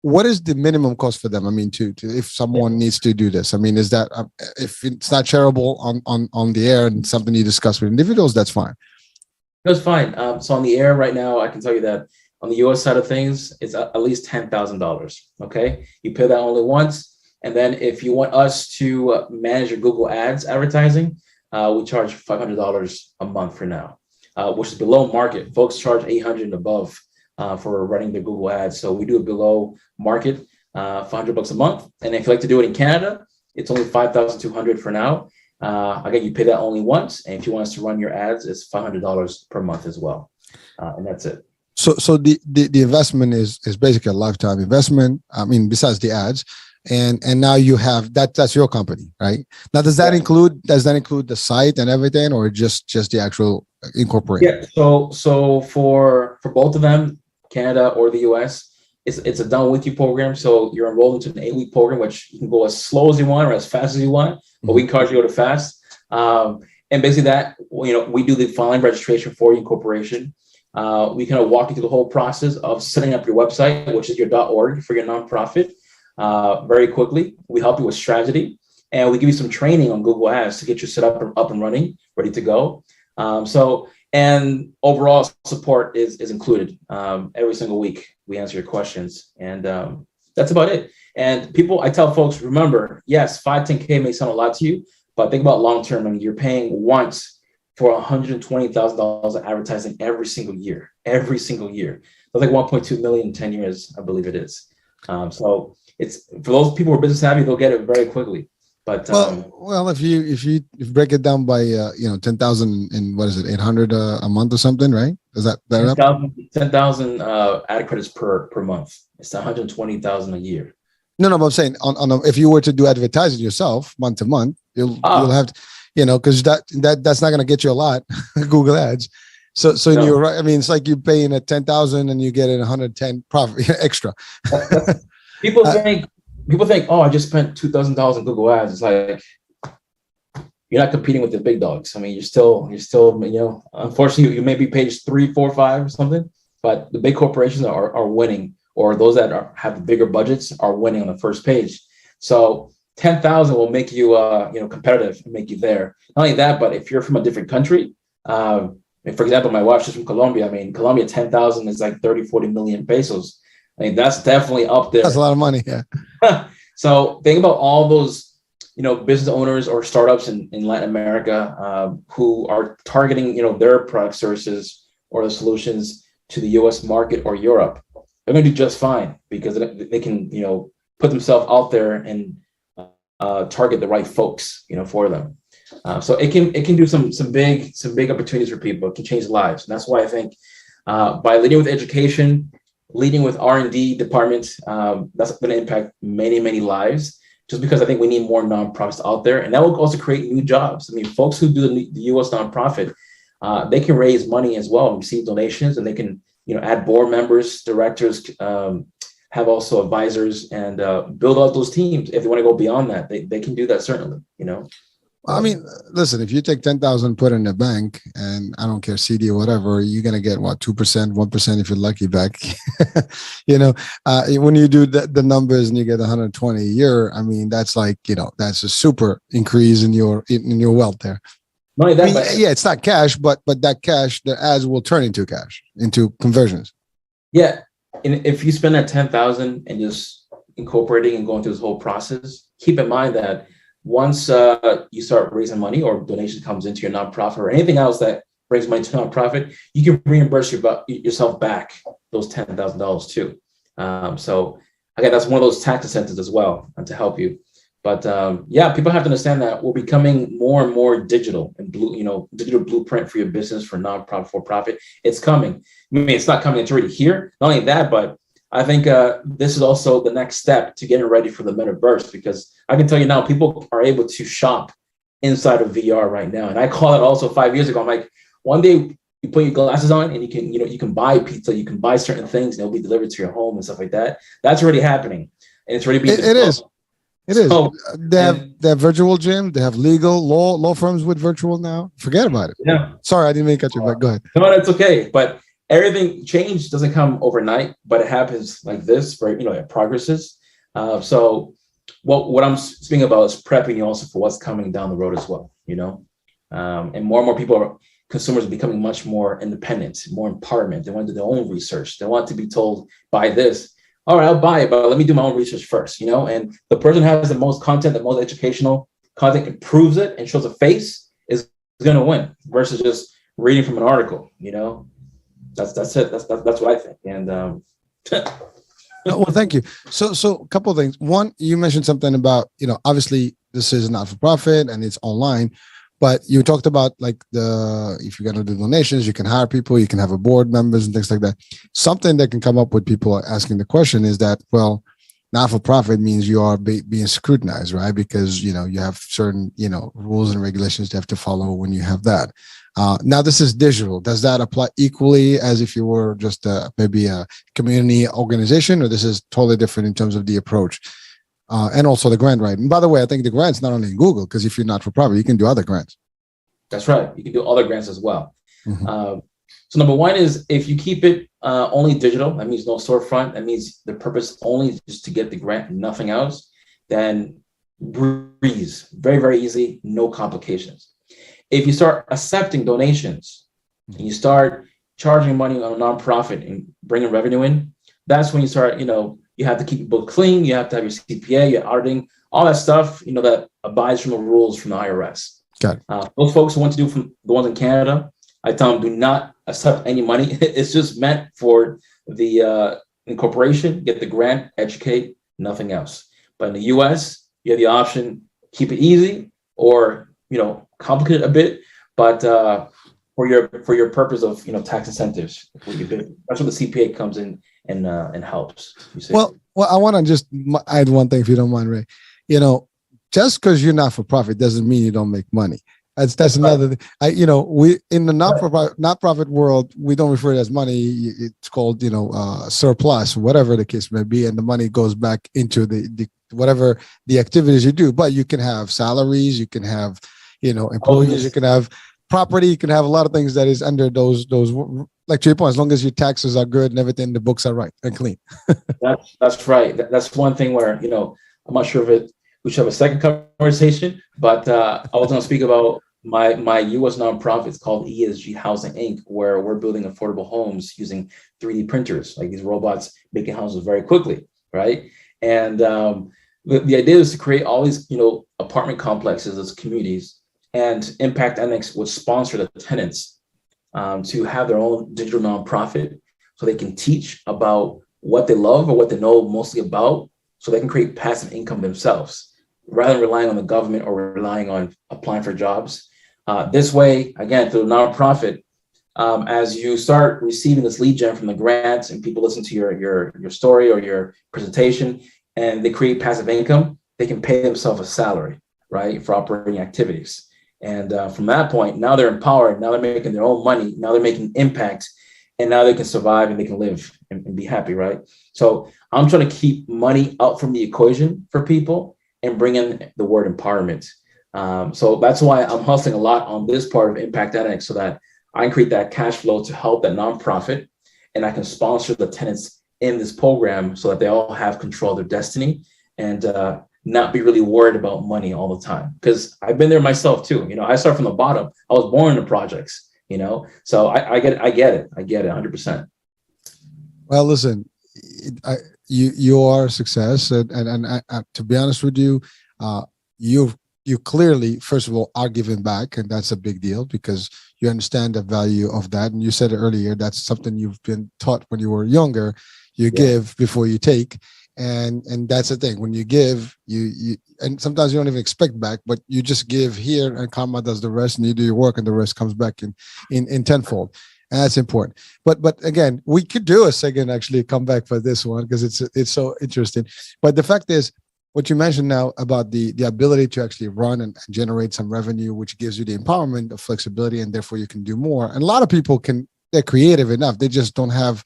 what is the minimum cost for them? I mean, to if someone needs to do this, I mean, is that if it's not shareable on the air and something you discuss with individuals, that's fine. That's fine. So on the air right now, I can tell you that on the US side of things, it's at least $10,000. Okay. You pay that only once. And then if you want us to manage your Google Ads advertising, we charge $500 a month for now, which is below market. Folks charge $800 and above for running their Google Ads. So we do it below market, $500 a month. And if you like to do it in Canada, it's only $5,200 for now. Again, you pay that only once. And if you want us to run your ads, it's $500 per month as well. And that's it. So the investment is basically a lifetime investment. I mean, besides the ads. And now you have that's your company, right? Now, does that include the site and everything, or just the actual incorporation? Yeah. So for both of them, Canada or the US, it's a done with you program. So you're enrolled into an 8-week program, which you can go as slow as you want or as fast as you want, but we encourage you to go to fast. And basically that, we do the filing registration for your incorporation. We kind of walk you through the whole process of setting up your website, which is your .org for your nonprofit. Very quickly. We help you with strategy, and we give you some training on Google Ads to get you set up and running, ready to go. And overall support is included. Every single week we answer your questions, and that's about it. And I tell folks, remember, yes, 510K may sound a lot to you, but think about long term. I mean, you're paying once for $120,000 of advertising every single year. That's like 1.2 million in 10 years, I believe it is. So it's for those people who are business savvy, they'll get it very quickly. But well, if you break it down by 10,000 and what is it, 800 a month or something, right? Is that 10,000 ad credits per month. It's 120,000 a year. No, but I'm saying if you were to do advertising yourself month to month, you'll have to, because that's not going to get you a lot, Google Ads. So you're right. I mean, it's like you're paying at 10,000 and you get it 110 profit extra. People think, oh, I just spent $2,000 on Google Ads. It's like, you're not competing with the big dogs. I mean, you're still, unfortunately, you may be page 3, 4, 5 or something, but the big corporations are winning, or those that have bigger budgets are winning on the first page. So 10,000 will make you, competitive and make you there. Not only that, but if you're from a different country, for example, my wife, she's from Colombia. I mean, Colombia, 10,000 is like 30, 40 million pesos. I mean, that's definitely up there. That's a lot of money. Yeah. So think about all those, business owners or startups in Latin America who are targeting, their product services or the solutions to the US market or Europe. They're going to do just fine because they can, put themselves out there and target the right folks, for them. So it can do some big opportunities for people. It can change lives. And that's why I think by leading with education, leading with R&D departments, that's going to impact many, many lives, just because I think we need more nonprofits out there. And that will also create new jobs. I mean, folks who do the U.S. nonprofit, they can raise money as well, receive donations, and they can, add board members, directors, have also advisors, and build out those teams. If they want to go beyond that, they can do that, certainly, I mean, listen, if you take 10,000, put it in a bank, and I don't care, CD or whatever, you're going to get 2%, 1% if you're lucky back. When you do the numbers and you get 120 a year, I mean, that's like, that's a super increase in your wealth there. Not only that, yeah, it's not cash, but that cash, the ads will turn into cash, into conversions. Yeah. And if you spend that 10,000 and just incorporating and going through this whole process, keep in mind that once you start raising money or donation comes into your nonprofit or anything else that brings money to nonprofit, you can reimburse yourself back those $10,000 too. So again, that's one of those tax incentives as well to help you. But people have to understand that we're becoming more and more digital and digital blueprint for your business, for nonprofit, for profit. It's coming. I mean, it's not coming, it's already here. Not only that, but I think this is also the next step to getting ready for the metaverse, because I can tell you now, people are able to shop inside of VR right now. And I call it also 5 years ago. I'm like, one day you put your glasses on and you can buy pizza, you can buy certain things, and they'll be delivered to your home and stuff like that. That's already happening. And it's already being developed. It is. They have virtual gym. They have legal law firms with virtual now. Forget about it. Yeah. Sorry, I didn't mean to cut you back. Go ahead. No, that's okay. But everything change doesn't come overnight, but it happens like this, right? It progresses. So what I'm speaking about is prepping you also for what's coming down the road as well, and more people consumers are becoming much more independent, more empowerment. They want to do their own research. They want to be told, buy this. All right, I'll buy it, but let me do my own research first, and the person who has the most content, the most educational content, improves it and shows a face is going to win versus just reading from an article, That's it. That's what I think. And well, thank you. So a couple of things. One, you mentioned something about, obviously this is not for profit and it's online, but you talked about like if you're going to do donations, you can hire people, you can have a board members and things like that. Something that can come up with people asking the question is that, well, not for profit means you are being scrutinized, right? Because, you have certain, rules and regulations you have to follow when you have that. Now this is digital. Does that apply equally as if you were just maybe a community organization, or this is totally different in terms of the approach? And also the grant writing. By the way, I think the grant's not only in Google, because if you're not for profit, you can do other grants. That's right. You can do other grants as well. Mm-hmm. So number one is if you keep it only digital, that means no storefront. That means the purpose only is to get the grant, nothing else. Then breeze, very, very easy, no complications. If you start accepting donations and you start charging money on a nonprofit and bringing revenue in, that's when you start, you have to keep your book clean. You have to have your CPA, your auditing, all that stuff, that abides from the rules from the IRS. Got it. Those folks who want to do from the ones in Canada, I tell them, do not accept any money. It's just meant for the incorporation, get the grant, educate, nothing else. But in the US, you have the option keep it easy or, complicate it a bit, but for your purpose of, tax incentives. That's where the CPA comes in and helps. You see? Well, I want to just add one thing, if you don't mind, Ray. Just because you're not for profit doesn't mean you don't make money. That's another thing. We in the not-for-profit world, we don't refer to it as money. It's called, surplus, whatever the case may be, and the money goes back into the whatever the activities you do. But you can have salaries, you can have, employees, you can have property, you can have a lot of things that is under those. Like to your point, as long as your taxes are good and everything, the books are right and clean. That's right. That's one thing where I'm not sure if we should have a second conversation, but I was going to speak about my U.S. nonprofit. It's called ESG Housing Inc., where we're building affordable homes using 3D printers, like these robots making houses very quickly, right? And the idea is to create all these, apartment complexes as communities, and IMPACTANNEX would sponsor the tenants to have their own digital nonprofit, so they can teach about what they love or what they know mostly about, so they can create passive income themselves, rather than relying on the government or relying on applying for jobs. This way, again, through a nonprofit, as you start receiving this lead gen from the grants and people listen to your story or your presentation, and they create passive income, they can pay themselves a salary, right, for operating activities. And from that point, now they're empowered. Now they're making their own money. Now they're making impact, and now they can survive and they can live and be happy, right? So I'm trying to keep money out from the equation for people and bring in the word empowerment. So that's why I'm hustling a lot on this part of IMPACTANNEX, so that I can create that cash flow to help that nonprofit, and I can sponsor the tenants in this program so that they all have control of their destiny and not be really worried about money all the time. Because I've been there myself too. I start from the bottom. I was born in the projects, so I get it 100%. Well, listen, you are a success, and to be honest with you, you clearly, first of all, are giving back, and that's a big deal because you understand the value of that. And you said it earlier, that's something you've been taught when you were younger. You give before you take, and that's the thing. When you give, you and sometimes you don't even expect back, but you just give here, and karma does the rest, and you do your work, and the rest comes back in tenfold. And that's important. But again, we could do a second actually come back for this one because it's so interesting. But the fact is, what you mentioned now about the ability to actually run and generate some revenue, which gives you the empowerment of flexibility, and therefore you can do more. And a lot of people they're creative enough. They just don't have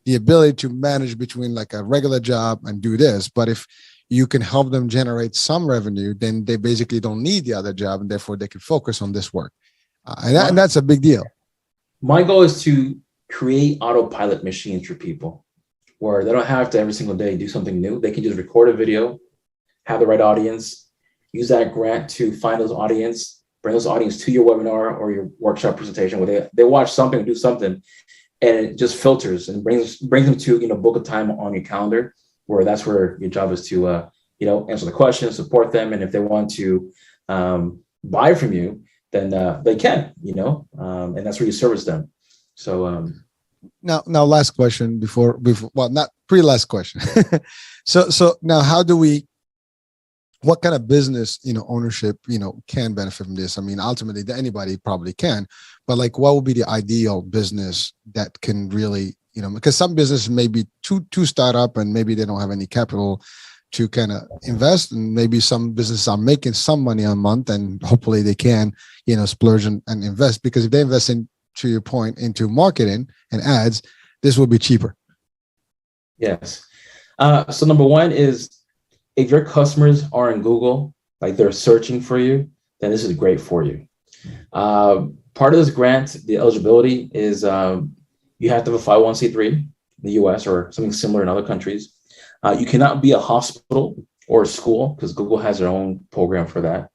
the ability to manage between like a regular job and do this. But if you can help them generate some revenue, then they basically don't need the other job, and therefore they can focus on this work. And that's a big deal. My goal is to create autopilot machines for people where they don't have to every single day do something new. They can just record a video, have the right audience, use that grant to find those audience, bring those audience to your webinar or your workshop presentation where they watch something, do something, and it just filters and brings them to, book a time on your calendar, where that's where your job is to, answer the questions, support them. And if they want to buy from you, then they can, and that's where you service them. So now last question before, well, not pre-last question. So now what kind of business, ownership, can benefit from this? I mean, ultimately anybody probably can, but like, what would be the ideal business that can really, because some businesses may be too startup and maybe they don't have any capital to kind of invest, and maybe some businesses are making some money a month and hopefully they can, splurge and invest, because if they invest in, to your point, into marketing and ads, this will be cheaper. Yes. So number one is, if your customers are in Google, like they're searching for you, then this is great for you. Part of this grant, the eligibility is you have to have a 501c3 in the US or something similar in other countries. You cannot be a hospital or a school because Google has their own program for that.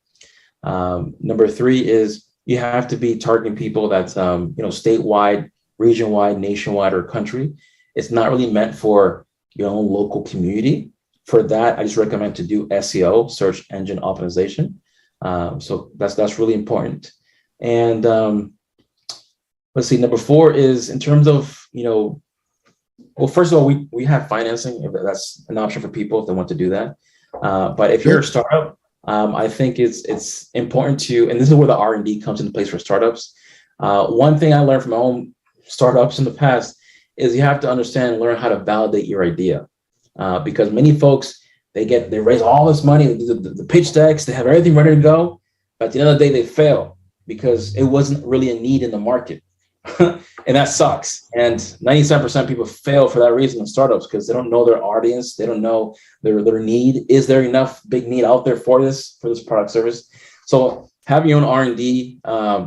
Number three is you have to be targeting people that's statewide, region-wide, nationwide, or country. It's not really meant for your own local community. For that, I just recommend to do SEO, search engine optimization. So that's really important. And let's see, number four is in terms of, well, first of all, we have financing, if that's an option for people if they want to do that. But if you're a startup, I think it's important to, and this is where the R&D comes into place for startups. One thing I learned from my own startups in the past is you have to understand and learn how to validate your idea. Because many folks, they raise all this money, the pitch decks, they have everything ready to go. But at the end of the day, they fail because it wasn't really a need in the market. And that sucks. And 97% of people fail for that reason in startups because they don't know their audience. They don't know their need. Is there enough big need out there for this product service? So having your own R&D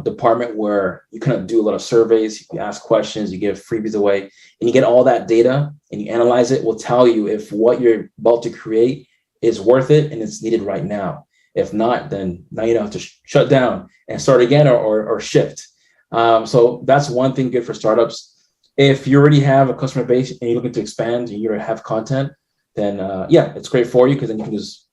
department where you kind of do a lot of surveys, you ask questions, you give freebies away, and you get all that data and you analyze it, will tell you if what you're about to create is worth it and it's needed right now. If not, then now you don't have to shut down and start again or shift. So that's one thing good for startups. If you already have a customer base and you're looking to expand and you already have content, then yeah, it's great for you because then you can just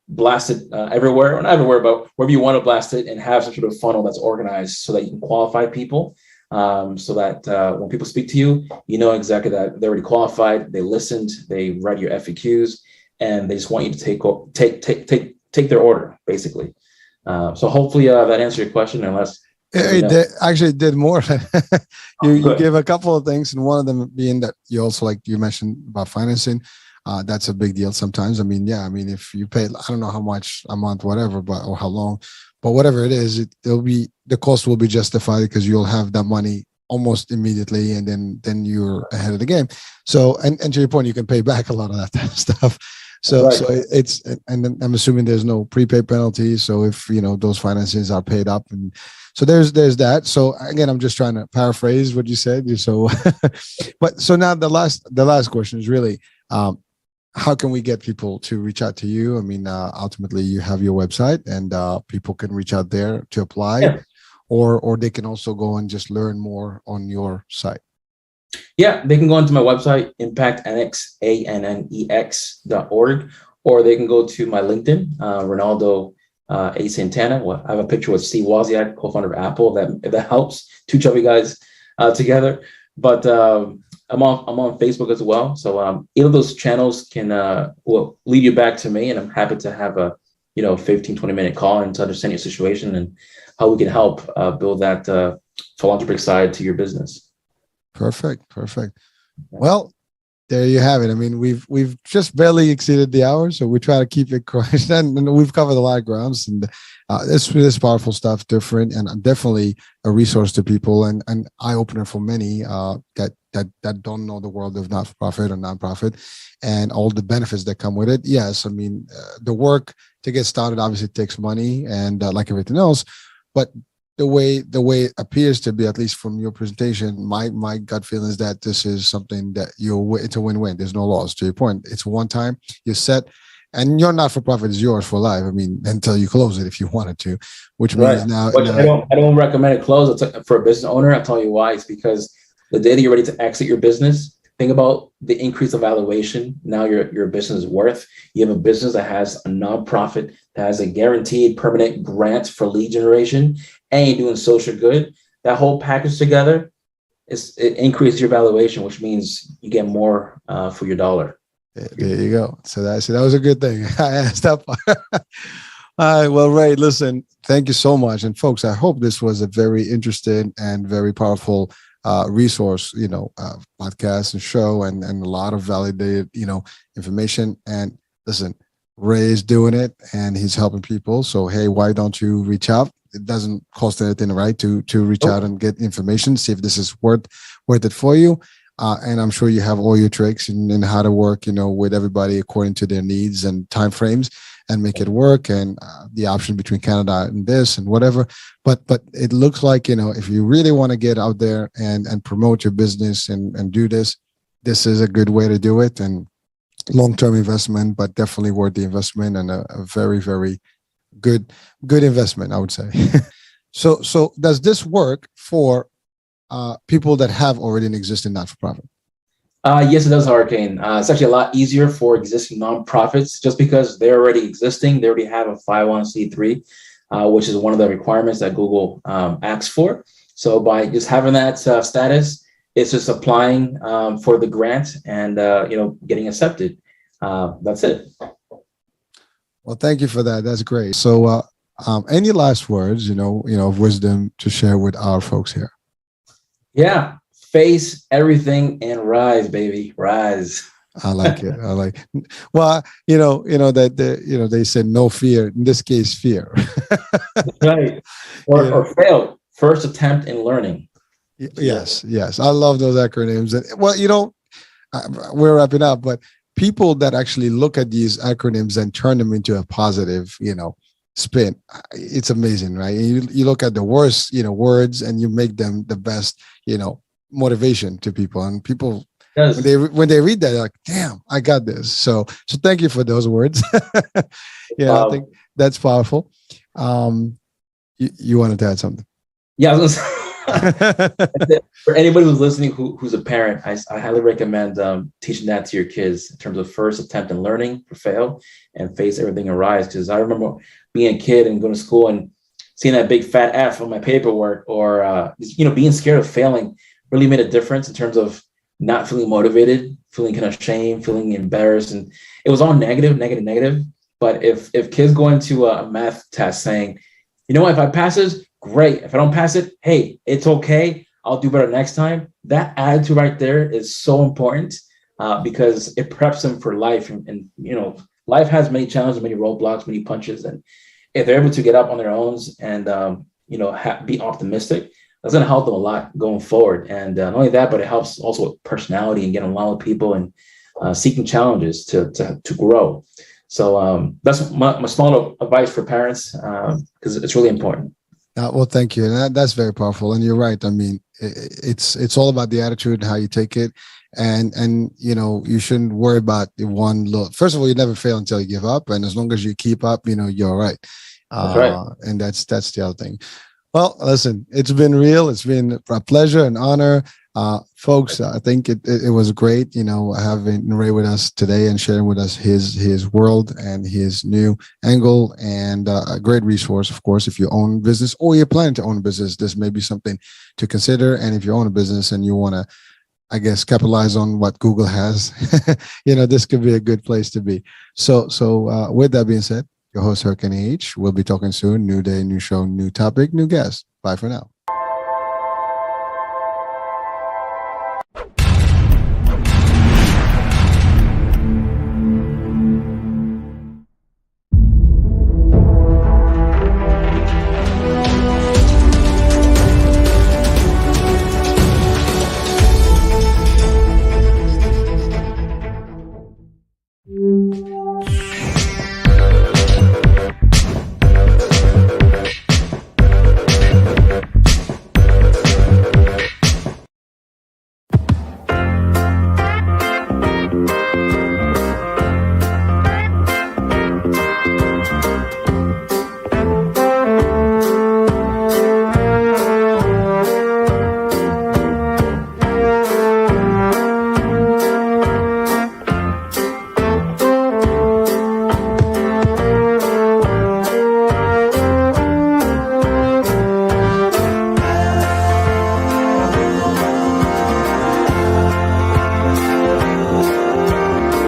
blast it everywhere, or not everywhere, but wherever you want to blast it and have some sort of funnel that's organized so that you can qualify people. So that when people speak to you, you know exactly that they're already qualified, they listened, they read your FAQs, and they just want you to take their order, basically. So hopefully that answered your question, unless it actually did more. You gave a couple of things, and one of them being that you also, like you mentioned about financing. That's a big deal sometimes. I mean, if you pay, I don't know how much a month, whatever, or how long, but whatever it is, the cost will be justified because you'll have that money almost immediately, and then you're ahead of the game. So, and to your point, you can pay back a lot of that stuff. So, right. So it's, and then I'm assuming there's no prepaid penalty. So if, those finances are paid up, and so there's that. So again, I'm just trying to paraphrase what you said. So, but so now the last question is really, how can we get people to reach out to you? I mean, ultimately you have your website, and people can reach out there to apply, yeah. or they can also go and just learn more on your site. Yeah, they can go onto my website, IMPACTANNEX, ANNEX.org, or they can go to my LinkedIn, Reynaldo Santana. Well, I have a picture with Steve Wozniak, co-founder of Apple, if that helps. Two chubby guys together. But I'm on Facebook as well. So either of those channels can will lead you back to me, and I'm happy to have a 15-20 minute call and to understand your situation and how we can help build that philanthropic side to your business. Perfect. Well, there you have it. I mean, we've just barely exceeded the hour, so we try to keep it crunched, and we've covered a lot of grounds. And this powerful stuff, different, and definitely a resource to people, and an eye opener for many that don't know the world of not-for-profit or nonprofit, and all the benefits that come with it. Yes, I mean, the work to get started obviously takes money, and like everything else, but the way it appears to be, at least from your presentation, my gut feeling is that this is something that it's a win-win. There's no loss. To your point, it's one time, you're set, and your not-for-profit is yours for life. I mean, until you close it if you wanted to, which means now. But I don't recommend it close. For a business owner, I'll tell you why. It's because the day that you're ready to exit your business, think about the increase of valuation now your business is worth. You have a business that has a nonprofit, that has a guaranteed permanent grant for lead generation, and you're doing social good. That whole package together, it increases your valuation, which means you get more for your dollar. There you go. So that was a good thing. I asked that part. All right. Well, Ray, listen, thank you so much. And folks, I hope this was a very interesting and very powerful resource, podcast and show, and a lot of validated, information. And listen, Ray is doing it and he's helping people. So, hey, why don't you reach out? It doesn't cost anything, right? To reach out and get information, see if this is worth it for you. And I'm sure you have all your tricks and how to work, with everybody according to their needs and timeframes, and make it work, and the option between Canada and this and whatever. But it looks like, if you really want to get out there and promote your business and do this is a good way to do it, and long-term investment, but definitely worth the investment, and a very, very good investment, I would say. So does this work for people that have already an existing not-for-profit? Yes, it does, Hurricane. It's actually a lot easier for existing nonprofits, just because they're already existing. They already have a 501c3, which is one of the requirements that Google asks for. So by just having that status, it's just applying for the grant and getting accepted. That's it. Well, thank you for that. That's great. So, any last words, of wisdom to share with our folks here? Yeah. Face everything and rise, baby. Rise. I like it. I like it. Well, they said no fear. In this case, fear. Right. Or fail. First attempt in learning. Yes. I love those acronyms. And well, we're wrapping up, but people that actually look at these acronyms and turn them into a positive, spin, it's amazing, right? You look at the worst, words, and you make them the best, motivation to people. And people, yes, when they read that, they're like, damn, I got this. So thank you for those words. I think that's powerful. You wanted to add something? Yeah, I was gonna say, for anybody who's listening who's a parent, I highly recommend teaching that to your kids in terms of first attempt in learning for fail and face everything and rise. Because I remember being a kid and going to school and seeing that big fat F on my paperwork, or being scared of failing really made a difference in terms of not feeling motivated, feeling kind of shame, feeling embarrassed, and it was all negative. But if kids go into a math test saying, if I pass this, great. If I don't pass it, hey, it's okay. I'll do better next time. That attitude right there is so important because it preps them for life. And life has many challenges, many roadblocks, many punches. And if they're able to get up on their own and, be optimistic, that's going to help them a lot going forward. And not only that, but it helps also with personality and getting along with people and seeking challenges to grow. So that's my small advice for parents because it's really important. Well, thank you. And that's very powerful. And you're right. I mean, it's all about the attitude and how you take it. And you shouldn't worry about the one look. First of all, you never fail until you give up. And as long as you keep up, you're all right. That's right. And that's the other thing. Well, listen, it's been real. It's been a pleasure and honor. Folks, I think it was great, having Ray with us today and sharing with us his world and his new angle, and a great resource, of course, if you own business or you're planning to own a business, this may be something to consider. And if you own a business and you want to, I guess, capitalize on what Google has, this could be a good place to be. So with that being said, your host, Hurricane H, we'll be talking soon. New day, new show, new topic, new guest. Bye for now.